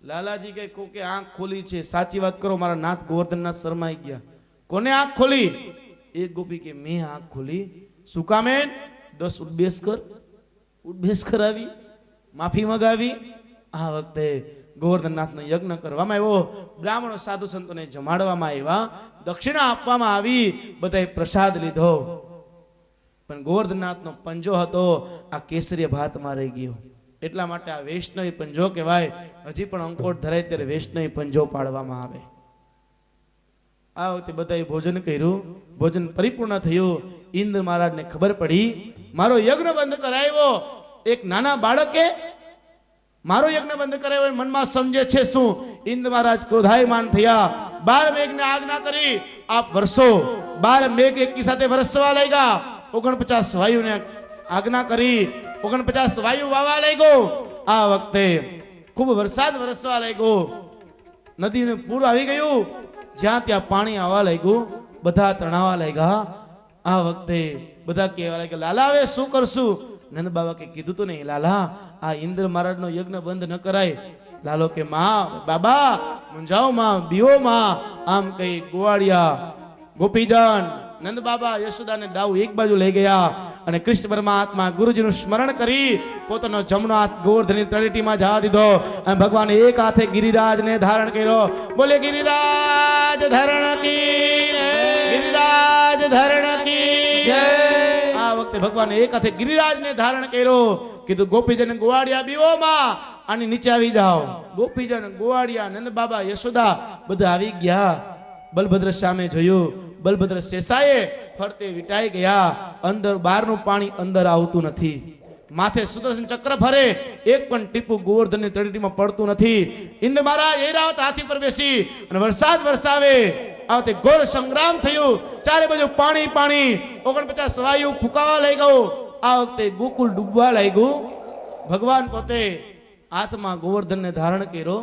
લાલાજી કે કોકે આંખ ખોલી છે, સાચી વાત કરો, મારા નાથ ગોવર્ધનનાથ શરમાઈ ગયા. કોને આંખ ખોલી? એક ગોપી કે મેં આંખ ખોલી. શું કામે? 10 ઉઠબેસ કરાવી, માફી મગાવી. આ વખતે ગોવર્ધનનાથનો યજ્ઞ કરવામાં આવ્યો. બ્રાહ્મણો સાધુ સંતોને જમાડવામાં આવ્યા, દક્ષિણા આપવામાં આવી, બધાએ પ્રસાદ લીધો. પણ ગોવર્ધનનાથનો પંજો હતો આ કેસરીય ભાતમાં રહી ગયો. એટલા માટે આ વૈષ્ણવી પંજો કહેવાય. હજી પણ અંકોટ ધરાય ત્યારે વૈષ્ણવી પંજો પાડવામાં આવે. આ વખતે બધાએ ભોજન કર્યું, ભોજન પરિપૂર્ણ થયું. ઇન્દ્ર મહારાજને ખબર પડી મારો યજ્ઞ બંધ કરાવ્યો. એક નાના બાળકે મારો યજ્ઞ બંધ કરાવ્યો, મનમાં સમજે છે શું? ઇન્દ્ર મહારાજ ક્રોધાયમાન થયા. 12 મેઘને આજ્ઞા કરી, આપ વર્ષો. 12 મેઘ એકી સાથે વરસવા લાગ્યા. 49 વાયુને આજ્ઞા કરી, 49 વાયુ વાવા લાગ્યો. આ વખતે ખૂબ વરસાદ વરસવા લાગ્યો. નદીનું પૂર આવી ગયું. જ્યાં ત્યાં પાણી આવવા લાગ્યું. બધા તણાવા લાગ્યા. આ વખતે બધા કહેવા લાગ્યા, લાલા હવે શું કરશું? નંદ બાબા કે કીધું તો નહીં લાલા, આ ઇન્દ્ર મહારાજનો યજ્ઞ બંધ ન કરાય. લાલો કે માં, બાબા મુંજાઓ માં, બીઓ માં. આમ કઈ ગોવાળિયા ગોપીજન નંદ બાબા યશોદાને દાઉ એક બાજુ લઈ ગયા અને કૃષ્ણ પરમાત્મા ગુરુજીનું સ્મરણ કરી પોતાનો જમણો હાથ ગોવર્ધનની તળેટીમાં જવા દીધો અને ભગવાને એક હાથે ગિરિરાજને ધારણ કર્યો. બોલે ગિરિરાજ ધરણ કી જય, ગિરિરાજ ધરણ કી જય. આ વખતે ભગવાને એક હાથે ગિરિરાજને ધારણ કર્યો. કીધું ગોપીજન ગોવાળિયા બીઓમાં આની નીચે આવી જાઓ. ગોપીજન ગોવાળિયા નંદ બાબા યશોદા બધા આવી ગયા. બલભદ્ર સામે જોયું. બલભદ્ર શેષાએ ફરતે વિટાઈ ગયા. અંદર બહારનું પાણી અંદર આવતું નથી. માથે સુદર્શન ચક્ર ફરે, એક પણ ટીપું ગોવર્ધનની તળેટીમાં પડતું નથી. ઇન્દ્ર મહારાજ ઐરાવત હાથી પર બેસી અને વરસાદ વરસાવે. આ વખતે ઘોર સંગ્રામ થયું. ચારે બાજુ પાણી પાણી. 49 વાયુ ફૂંકાવા લઈ ગયું. આ વખતે ગોકુળ ડૂબવા લાગ્યું. ભગવાન પોતે હાથમાં ગોવર્ધનને ધારણ કર્યો.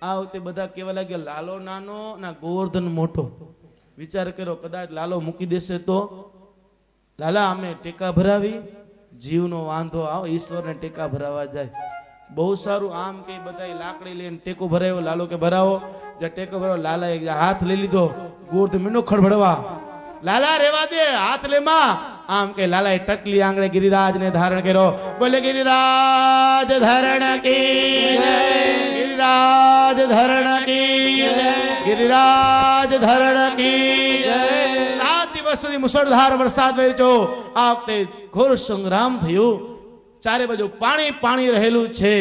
આ વખતે બધા કહેવા લાગ્યા, લાલો નાનો ના ગોવર્ધન મોટો. વિચાર કર્યો, કદાચ લાલો મૂકી દેશે તો. લાલા અમે ટેકા ભરાવી, જીવનો વાંધો આવો, ઈશ્વરને ટેકા ભરાવા જાય. બહુ સારું. આમ કે બધા લાકડી લઈને ટેકો ભરાયો. લાલો કે ભરાવો. જ્યાં ટેકો ભરાવો, લાલા એક હાથ લઈ લીધો. ગોવર્ધન મીંડો ખડભડવા. લાલા રેવા દે, હાથ લે માં. આમ કે લાલાએ ટકલી આંગળે ગિરિરાજને ધારણ કર્યો. બોલે ગિરિરાજ ધરણ કી જય, ગિરિરાજ ધરણ કી જય, ગિરિરાજ ધરણ કી જય. 7 દિવસ સુધી મુસળધાર વરસાદ વરસ્યો. આ વખતે ઘોર સંગ્રામ થયું. ચારે બાજુ પાણી પાણી રહેલું છે.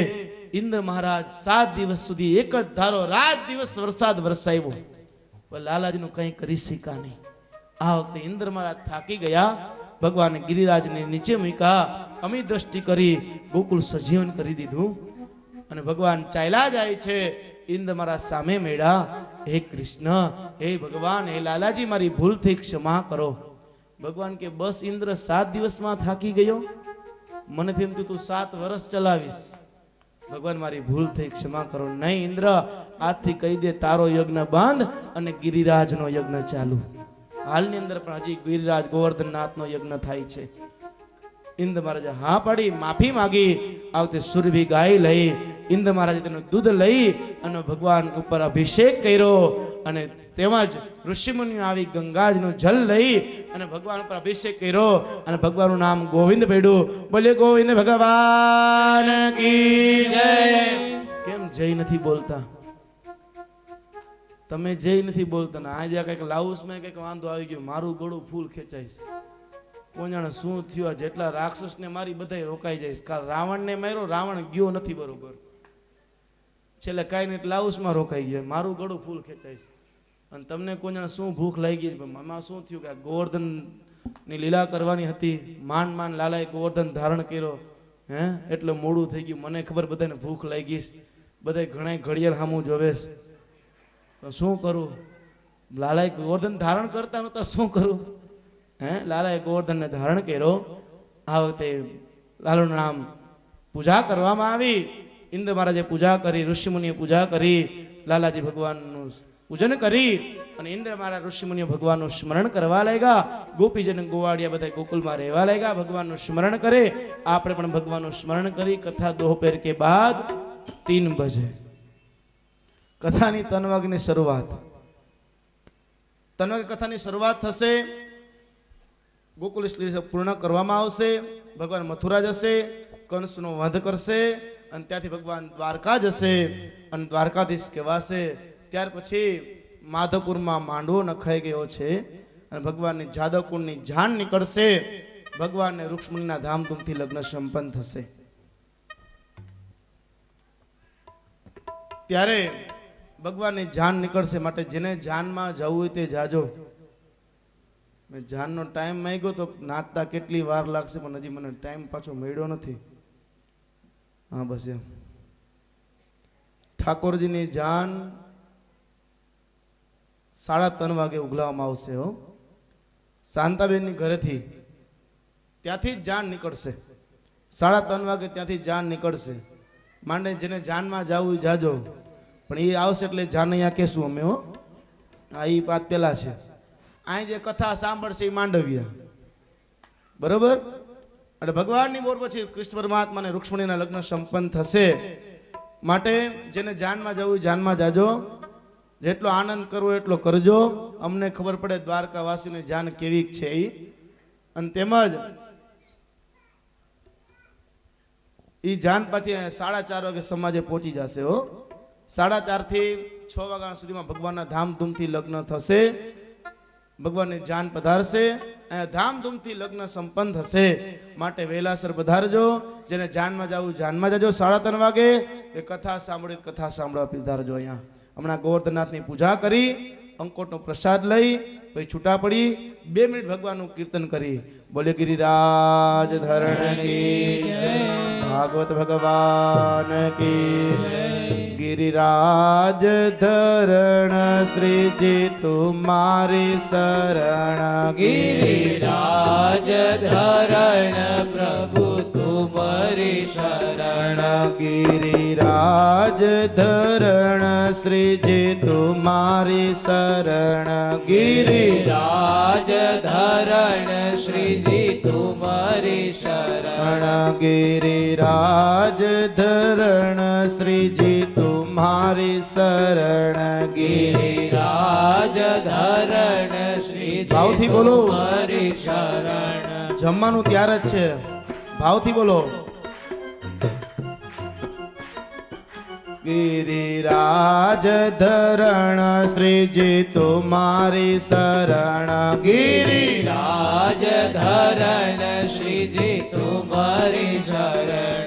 ઇન્દ્ર મહારાજ 7 દિવસ સુધી એક જ ધારો રાત દિવસ વરસાદ વરસાવ્યો, પણ લાલાજીનું કંઈ કરી શક્યા નહીં. આ વખતે ઇન્દ્ર મહારાજ થાકી ગયા. ભગવાને ગિરિરાજને નીચે મૂક્યા, અમી દ્રષ્ટિ કરી ગોકુળ સજીવન કરી દીધું અને ભગવાન ચાલ્યા જાય છે. ઇન્દ્ર મારા સામે મેળા, હે કૃષ્ણ, હે ભગવાન, હે લાલાજી, મારી ભૂલથી ક્ષમા કરો. ભગવાન કે બસ ઇન્દ્ર 7 દિવસમાં થાકી ગયો? મને તેમ તું 7 વર્ષ ચલાવીશ. ભગવાન મારી ભૂલ થઈ, ક્ષમા કરો. નહીં ઇન્દ્ર, આજથી કહી દે તારો યજ્ઞ બંધ અને ગિરિરાજનો યજ્ઞ ચાલુ. હાલની અંદર પણ હજી ગિરિરાજ ગોવર્ધનનાથનો યજ્ઞ થાય છે. ઇન્દ્ર મહારાજે હા પાડી, માફી માગી. આવતે સુરભી ગાય લઈ ઇન્દ્ર મહારાજે તેનું દૂધ લઈ અને ભગવાન ઉપર અભિષેક કર્યો અને તેમજ ઋષિમુનિઓ આવી ગંગાજનું જલ લઈ અને ભગવાન ઉપર અભિષેક કર્યો અને ભગવાનનું નામ ગોવિંદ પડ્યું. બોલે ગોવિંદ ભગવાન કી જય. કેમ જય નથી બોલતા? તમે જય નથી બોલતા ને આજે કઈક લાઉસમાં કઈક વાંધો આવી ગયો, મારું ગળું ફૂલ ખેંચાય છે. કોણ જાણે શું થયું? જેટલા રાક્ષસને મારી બધા રોકાઈ જાય. કાલ રાવણને માર્યો, રાવણ ગયો નથી બરોબર, છેલ્લે કાંઈ નહીં લાઉસમાં રોકાઈ ગયો. મારું ગળું ફૂલ ખેંચાય છે. અને તમને કોઈ જાણે શું ભૂખ લાગી ગઈ? આમાં શું થયું કે ગોવર્ધન ની લીલા કરવાની હતી, માંડ લાલાએ ગોવર્ધન ધારણ કર્યો, હે એટલે મોડું થઈ ગયું. મને ખબર બધાને ભૂખ લાગી, બધા ઘણા ઘડિયાળ સામું જોવે, તો શું કરું? લાલાએ ગોવર્ધન ધારણ કરતા નહોતા, શું કરું? હે લાલાએ ગોવર્ધનને ધારણ કર્યો. આ વખતે લાલુનું નામ પૂજા કરવામાં આવી. ઇન્દ્ર મહારાજે પૂજા કરી, ઋષિમુનિએ પૂજા કરી, લાલાજી ભગવાનનું પૂજન કરી અને ઇન્દ્ર મહારાજ ઋષિમુનિઓ ભગવાનનું સ્મરણ કરવા લાગ્યા. ગોપીજન ગોવાડિયા બધા ગોકુલમાં રહેવા લાગ્યા, ભગવાનનું સ્મરણ કરે. આપણે પણ ભગવાનનું સ્મરણ કરી. કથા દોપહેર કે બાદ 3 બજે કથાની 3 વાગ્યાની શરૂઆત. 3 વાગે કથાની શરૂઆત થશે. ગોકુલ શ્રી પૂર્ણ કરવામાં આવશે. ભગવાન મથુરા જશે, કંસનો વધ કરશે અને ત્યાંથી ભગવાન દ્વારકા જશે અને દ્વારકાધીશ કહેવાશે. ત્યાર પછી માધવપુરમાં માંડવો નખાઈ ગયો છે અને ભગવાનની જાદવકુંડની જાન નીકળશે. ભગવાનને રૂક્ષ્મણીના ધામધૂમથી લગ્ન સંપન્ન થશે. ત્યારે ભગવાનની જાન નીકળશે. માટે જેને જાનમાં જવું હોય તે જાજો. મેં જાનનો ટાઈમ માંગ્યો તો નાચતા કેટલી વાર લાગશે, પણ હજી મને ટાઈમ પાછો મળ્યો નથી. હા બસ એમ. ઠાકોરજીની જાન 3:30 વાગે ઉગલાવવામાં આવશે. હો, શાંતાબેનની ઘરેથી ત્યાંથી જ જાન નીકળશે. 3:30 વાગે ત્યાંથી જાન નીકળશે. માંડે જેને જાનમાં જવું જાજો, પણ એ આવશે એટલે જાન અહીંયા કહેશું અમે. હો, આ એ વાત પેલા છે. અહીં જે કથા સાંભળશે એ માંડવ્યા, બરોબર. એટલે ભગવાનની બોર પછી કૃષ્ણ પરમાત્માને રૂક્ષ્મણીના લગ્ન સંપન્ન થશે. માટે જેને જાનમાં જવું જાનમાં જાજો, જેટલો આનંદ કરવો એટલો કરજો. અમને ખબર પડે દ્વારકાવાસીને જાન કેવી છે એ. અને તેમજ એ જાન પછી 4:30 વાગે સમાજે પહોંચી જશે. હો, 4:30 થી 6 વાગ્યા સુધીમાં ભગવાનના ધામધૂમથી લગ્ન થશે. ભગવાનની જાન પધારશે, ધામધૂમથી લગ્ન સંપન્ન થશે. માટે વહેલાસર પધારજો. જેને જાનમાં જવું જાનમાં જજો. 3:30 વાગે એ કથા સાંભળી કથા સાંભળવા પધારજો. અહીંયા હમણાં ગોવર્ધનનાથની પૂજા કરી, અંકોટનો પ્રસાદ લઈ પછી છૂટા પડી 2 મિનિટ ભગવાનનું કીર્તન કરી. બોલે ગિરિરાજ ધરણ કી જય, ભાગવત ભગવાન કી જય. ગિરિરાજ ધરણ શ્રીજી તુમારી શરણ. ગિરિરાજ ધરણ પ્રભુ તુમરી શરણ. ગિરિરાજ ધરણ શ્રીજી તુમારી શરણ. ગિરિરાજ ધરણ શ્રીજી તુમરી શરણ. ગિરિરાજ ધરણ શ્રીજી તુમ્હારી શરણ. ગિરિરાજ ધરણ શ્રીજી ભાવથી બોલો. તુમરી શરણ. જમવાનું ત્યાર જ છે, ભાવથી બોલો. ગિરિરાજ ધરણ શ્રીજી તુમારી શરણ. ગિરિરાજ ધરણ શ્રીજી તુમરી શરણ.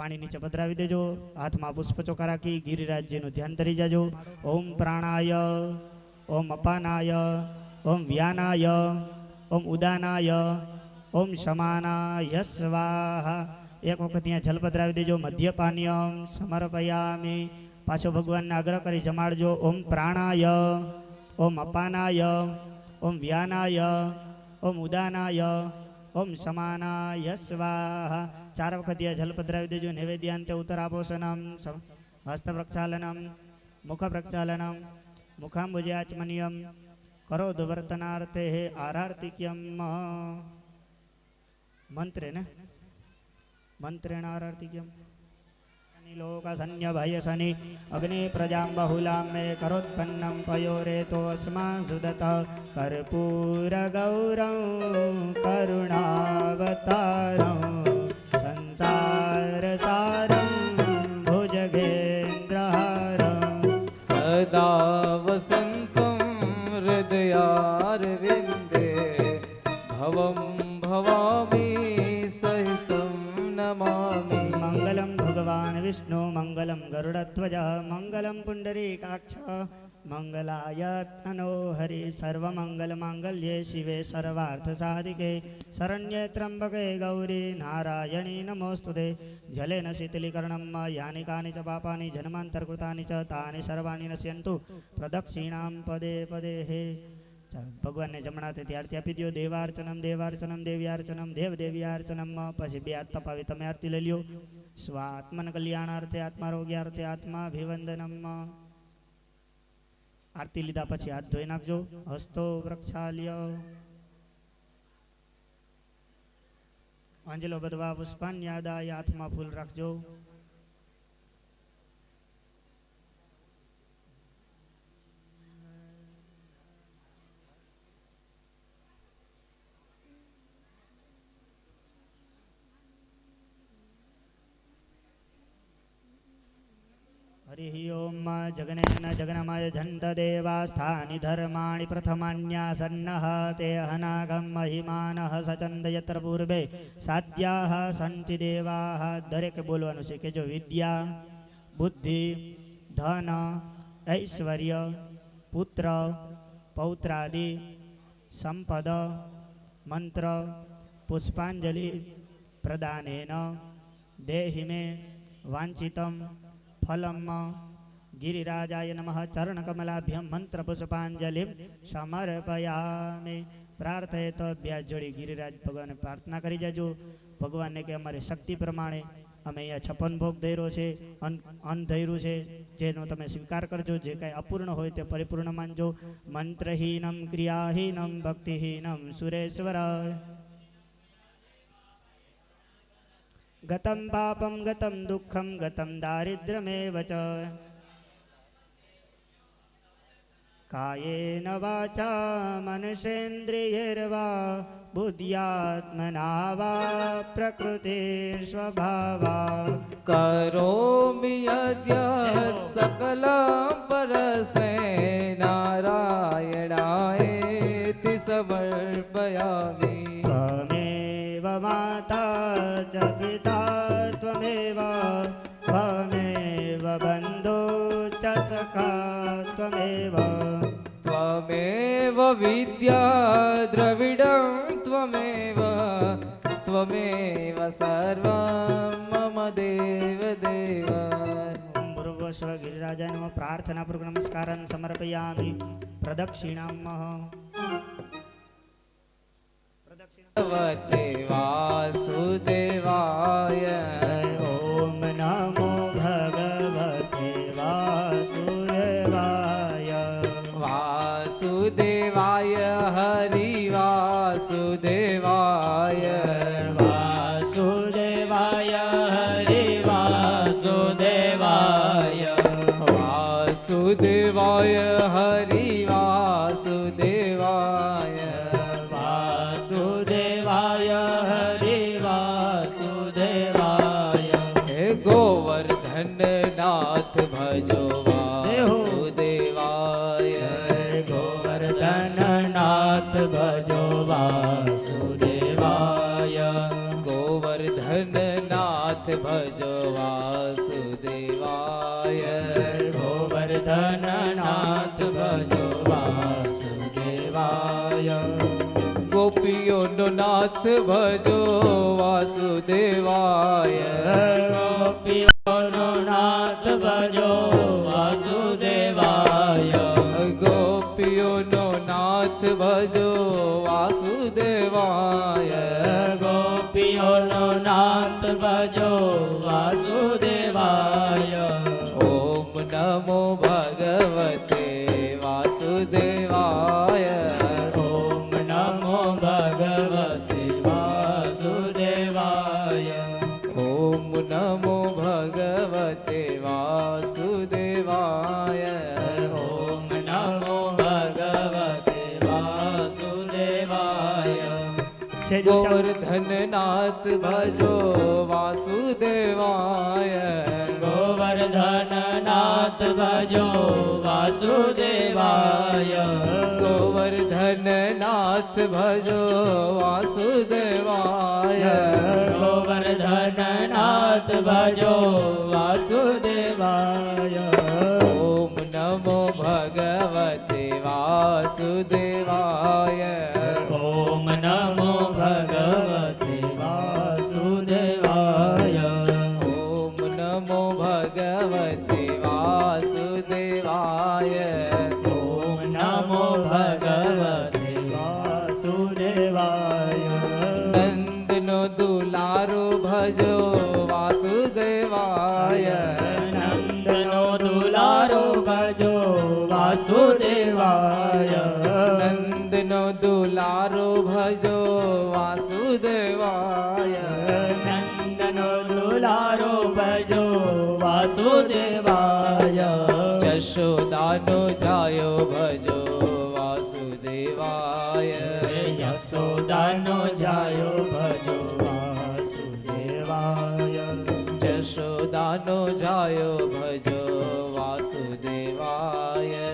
પાણી નીચે પધરાવી દેજો. હાથમાં પુષ્પ ચોખા રાખી ગિરિરાજજીનું ધ્યાન ધરી જાજો. ઓમ પ્રાણાય, ઓમ અપાનાય, ઓમ વ્યાનાય, ઓમ ઉદાનાય, ઓમ સમાનાય સ્વાહા. એક વખત ત્યાં જલ પધરાવી દેજો. મધ્યપાનીયમ સમર્પયામિ. પાછો ભગવાનને આગ્રહ કરી જમાડજો. ઓમ પ્રાણાય, ઓમ અપાનાય, ઓમ વ્યાનાય, ઓમ ઉદાનાય, ઓમ સમાનાય સ્વાહા. 4 વખત ત્યાં જલ પધરાવી દેજો. નૈવેદ્યાંતે ઉત્તરાપોષણમ હસ્ત પ્રક્ષાલનમ મુખ પ્રક્ષાલનમ મુખાંબુજાચમનિયમ કરોદ વર્તનાર્થે આરાર્તિક્યમ. મંત્રે ને મંત્રેણ આરાર્તિક્યમ. લોકસન્ય ભયસનિ અગ્નિ પ્રજાં બહુલાં મે કરોત્પન્નમ પયોરેતો અસ્મા સુદત કર્પૂર ગૌરં કરુણાવતારં સંસાર સારં ભુજગેન્દ્રહારં સદા વસંતમ હૃદયારવિંદે ભવમ ભવામી સહિષ્ટું નમામિ. મંગલમ ભગવાન વિષ્ણુ મંગલમ ગરુડધ્વજ મંગલમ પુંડરીકાક્ષ મંગલાય તનો હરિ. સર્વમંગલ માંગલ્યે શિવે સર્વાર્થ સાધિકે શરણ્યે ત્રંબકે ગૌરી નારાયણી નમોસ્તુતે. જલેન શીતલીકરણમ યાની કાની ચ પાપાની જન્માંતરકૃતાની ચ તાની સર્વાણી નશ્યંતુ પ્રદક્ષિણામ પદે પદે. હે ભગવાનને જમણાથી આરતી આપી દો. દેવાર્ચનમ દેવાર્ચનમ દેવ્યાર્ચનમ દેવ દેવ્યાર્ચનમ. પછી 2 હાથ તપાવી તમે આરતી લઈ લ્યો. સ્વાત્મન કલ્યાણાર્થે આત્મારોગ્યાર્થે આત્માભિવંદનમ. આરતી લીધા પછી હાથ ધોઈ નાખજો. હસ્તો પ્રક્ષાલ્ય અંજલો બધવા પુષ્પાન્યાદાય. હાથમાં ફૂલ રાખજો. હરિ ઓમ જગનેન જગનમય જંત દેવાસ્થાનિ ધર્માણિ પ્રથમાન્યાસન્નઃ તે અનાગમ મહિમાનઃ સચંદ યત્ર પૂર્વે સાધ્યાઃ સંતિ દેવાઃ. દરેક બોલવાનું છે કે જો વિદ્યા બુદ્ધિ ધન ઐશ્વર્ય પુત્ર પૌત્રાદિ સંપદ મંત્ર પુષ્પાંજલિ પ્રદાનેન દેહિ મે વાંછિતમ ફલમ ગિરિરાજાય નમઃ ચરણકમલાભ્યમ મંત્ર પુષ્પાંજલિ સમર્પયામિ. પ્રાર્થયે તો 2 જોડી ગિરિરાજ ભગવાનને પ્રાર્થના કરી જાજો. ભગવાનને કે અમારી શક્તિ પ્રમાણે અમે અહીંયા 56 ભોગ ધર્યો છે, અન્ન ધર્યું છે, જેનો તમે સ્વીકાર કરજો. જે કાંઈ અપૂર્ણ હોય તે પરિપૂર્ણ માનજો. મંત્રહીનમ ક્રિયાહીનમ ભક્તિહીનમ સુરેશ્વર. ગતમ પાપમ ગતમ દુઃખમ ગતમ દારિદ્ર્યમેવ ચ કાયેન વાચા મનસેન્દ્રિયૈર્વા બુદ્ધ્યાત્મના વા પ્રકૃતિસ્વભાવા. કરોમિ યદ્યત સકલં પરસ્મૈ નારાયણાયેતિ સમર્પયામિ. ત્વમેવ માતા ચ પિતા ત્વમેવ ત્વમેવ બંધુ ચ સખા ત્વમેવ. ત્વમેવ વિદ્યા દ્રવિડં ત્વમેવ ત્વમેવ સર્વં મમ દેવ દેવ. ઓમ ભૂર્ભુવઃ ગિરિરાજાય નમઃ. પ્રાર્થનાપૂર્વક નમસ્કારાन् સમર્પયામિ. પ્રદક્ષિણામઃ. ભગવતે વાસુદેવાય. ઓમ નમો ભગવતે વાસુદેવાય. વાસુદેવાય હરિ વાસુદેવાય. વાસુદેવાય હરિ વાસુદેવાય. વાસુદેવાય હરિ વાસુદેવાય. વાસુદેવાય હરિ વાસુદેવાય. હે ગોવર્ધન નાથ ભજો વાસુદેવાય. ગોવર્ધન નાથ ભજો વાસુદેવાય. ગોવર્ધન નાથ ભજો ગોપીઓનો નાથ ભજો વાસુદેવાય ગોપીઓનો નાથ ભજો વાસુદેવાય ગોપીઓનો નાથ ભજો વાસુદેવાય ગોપીઓનો નાથ ભજો વાસુદેવાય ઓમ નમો ભગવતે વાસુદેવાય ઓમ નમો ભગવતે વાસુદેવાય ઓમ નમો ભગવતે વાસુદેવાય ઓમ નમો ભગવતે વાસુદેવાય ગોવર્ધન નાથ ભજો વાસુદેવાય ગોવર્ધન નાથ ભજો વાસુદેવાય ગોવર્ધન નાથ ભજો વાસુદેવાય ગોવર્ધન નાથ ભજો વાસુદેવાય ઓમ નમો ભગવતે વાસુદેવાય ઓમ નમો ભગવતે વાસુદેવાય ઓમ નમો ભગવતે વાસુદેવાય ઓમ નમો ભગવતે વાસુદેવાય નંદનો દુલારો ભજો વાસુદેવાય નંદનો દુલારો ભજો વાસુદેવાય નંદનો દુલારો ભજો વાસુદેવાય નંદનો દુલારો ભજો વાસુદેવાય જશોદાનો જાયો ભજો વાસુદેવાય યશોદાનો જાયો ભજો વાસુદેવાય જશોદાનો જાયો ભજો વાસુદેવાય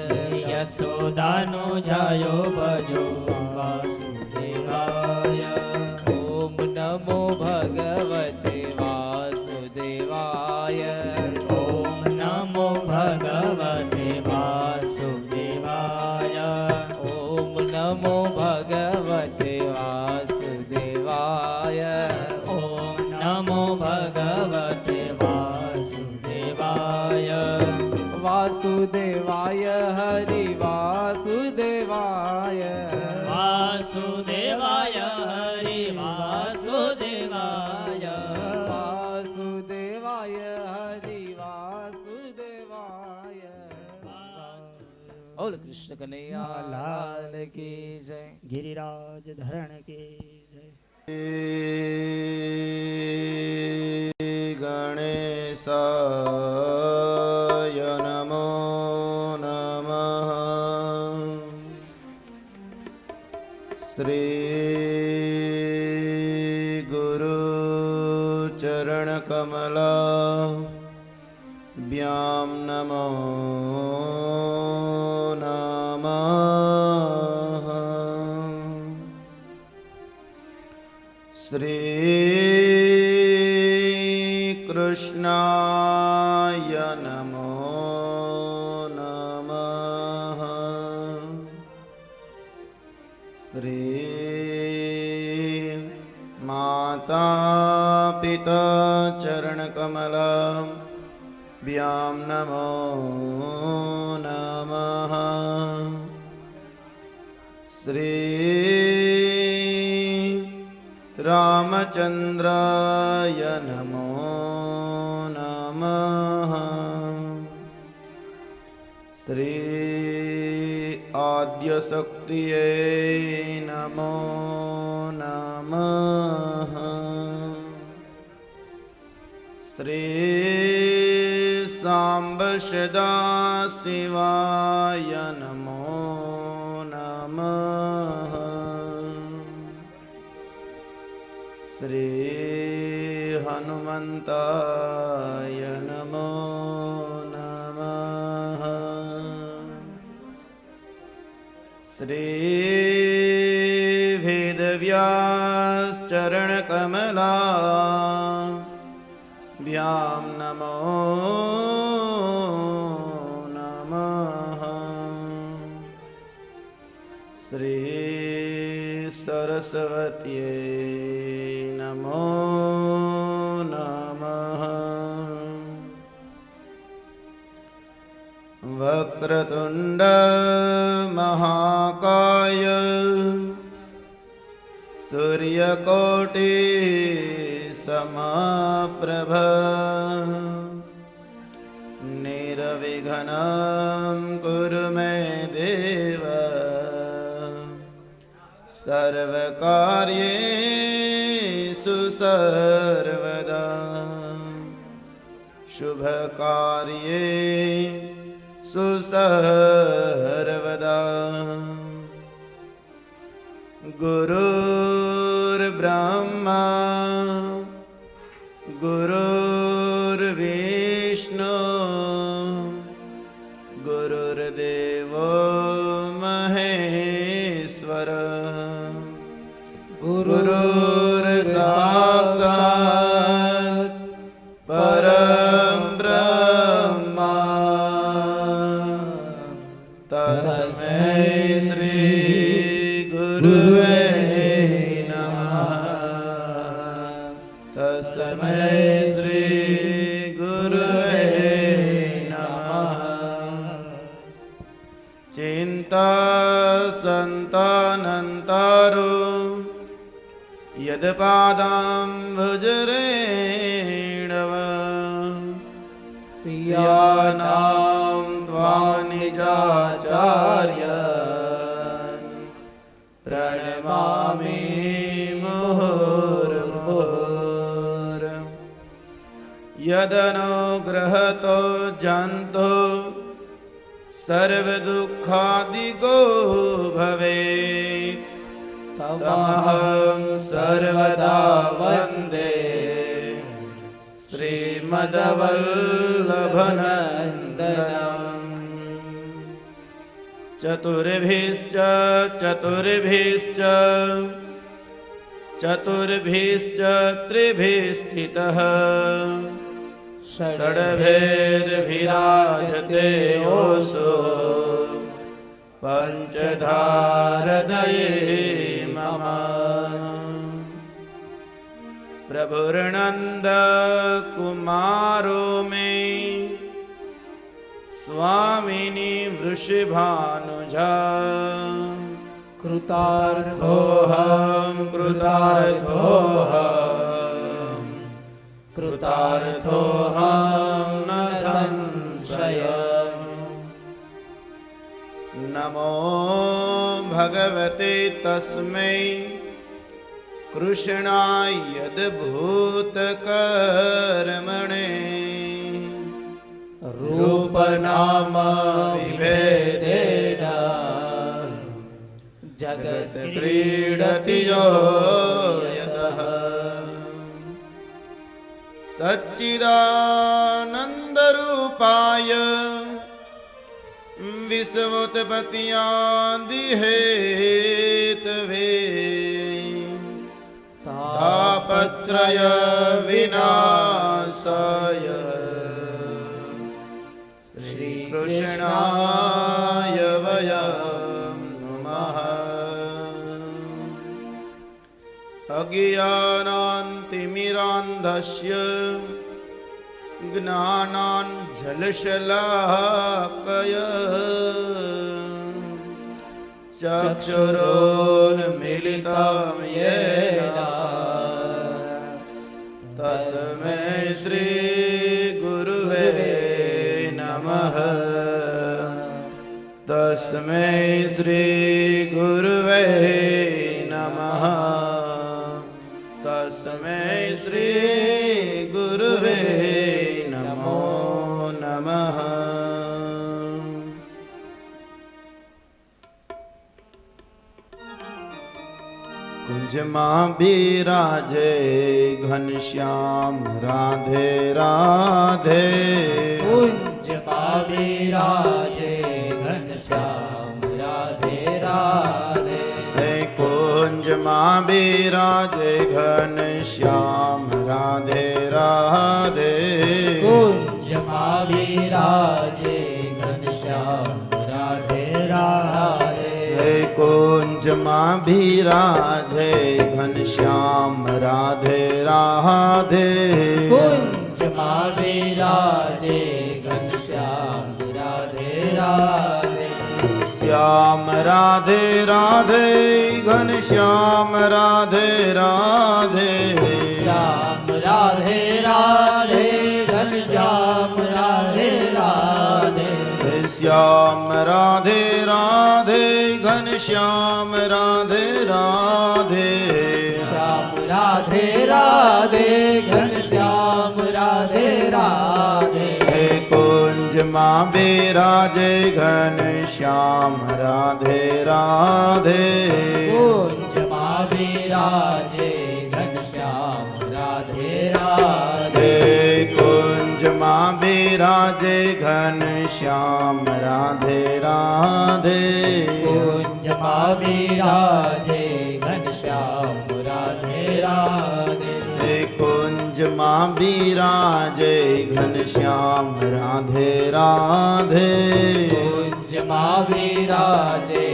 યશોદાનો જાયો ભજો વાસુદેવાય ઓમ નમો ભગવતે વાસુદેવાય ઓમ નમો ભગવતે વાસુદેવાય ઓમ નમો ભગવતે વાસુદેવાય ઓમ નમો ભગવતે વાસુદેવાય વાસુદેવાય હરિ વાસુદેવાય વાસુદેવાય હરિ વાસુદેવાય વાસુદેવાય હરિ વાસુદેવાય બોલ કૃષ્ણ કનૈયા લાલ કી જય ગિરિરાજ ધરણ કે જય ગણેશાય નમો નમઃ શ્રી ગુરુ ચરણ કમલાભ્યામ નમો નમઃ શ્રી કૃષ્ણાય નમો નમઃ શ્રી માતા પિતા ચરણ કમલાભ્યામ નમો નમઃ શ્રી રામચંદ્રાય નમો નમઃ શ્રી આદ્યશક્તિએ નમો નમઃ શ્રી સાંબ સદા શિવાય નમો નમઃ શ્રી હનુમંતાય નમો નમઃ શ્રી વેદવ્યાસ ચરણ કમલાભ્યામ નમો નમઃ શ્રી सरस्वत्यै नमो नमः। वक्रतुण्ड महाकाय सूर्यकोटि समप्रभ निर्विघ्नं कुरु मे देव सर्वकार्येषु सर्वदा शुभकार्येषु सर्वदा। गुरुर्ब्रह्मा गुरुर्विष्णु गुरुर्देवो महेश्वर गुरुर्साक्षात् परं ब्रह्मा तस्मै श्री गुरुवे नमः। तस्मै श्री गुरुवे नमः। चिन्ता सन्तानन्तारो यद्पादाम्बुजरेणव सियानां त्वां निजाचार्यान् प्रणमामि मुहुर्मुहुर्। यदनुग्रहतो जन्तो सर्वदुःखादिगो भवेत् तमहं सर्वदा वन्दे श्रीमद्वल्लभनन्दनम्। चतुर्भिश्च चतुर्भिश्च चतुर्भिश्च त्रिभिस्थितः षड्भिर्विराजते योऽसो पञ्चधारदये मम। प्रभुर्नन्द कुमारो मे स्वामिनी वृषभानुजा कृतार्थोऽहं कृतार्थोऽहं कृतार्थोऽहं न संशयः। नमो भगवते तस्मै कृष्णाय यद्भूतकर्मणे रूपनाम विभेदेन जगत् क्रीडति यो यतः। सच्चिदानन्दरूपाय विश्वोत्पत्त्यादिहेतवे तापत्रय विनाशाय श्रीकृष्णाय वयं नमः। अज्ञानान्तिमिरान्धस्य ज्ञानाञ्जलशलाकया चक्षुरोन्मीलितं येन तस्मै श्रीगुरुवे नमः। तस्मै श्रीगुरुवे नमः। तस्मै श्रीगुरुवे नमो नमः। कुंजमा बिराजे घनश्याम राधे राधे। कुंजमा बिराजे घनश्याम राधे राधे। कुंजमा बिराजे घनश्याम राधे राधे। कुंजमा बिराजे घनश्याम राधे राधे। કુંજમાં બિરાજે ઘનશ્યામ રાધે રાધે કુંજમાં બિરાજે ઘનશ્યામ રાધે રાધે શ્યામ રાધે રાધે ઘનશ્યામ રાધે રાધે શ્યામ રાધે રાધે ઘનશ્યામ રાધે રાધે શ્યામ રાધે રાધે ઘનશ્યામ રાધે રાધે શ્યામ રાધે રાધે ઘનશ્યામ રાધે રાધે હે કુંજમાં બિરાજે ઘનશ્યામ રાધે રાધે કુંજમાં બિરાજે ઘનશ્યામ રાધે રાધે હે કુંજમાં બિરાજે ઘનશ્યામ રાધે રાધે કુંજમાં બિરાજે ઘનશ્યામ રાધે રાધે હે કુંજમાં બિરાજે ઘનશ્યામ રાધે રાધે કુંજમાં બિરાજે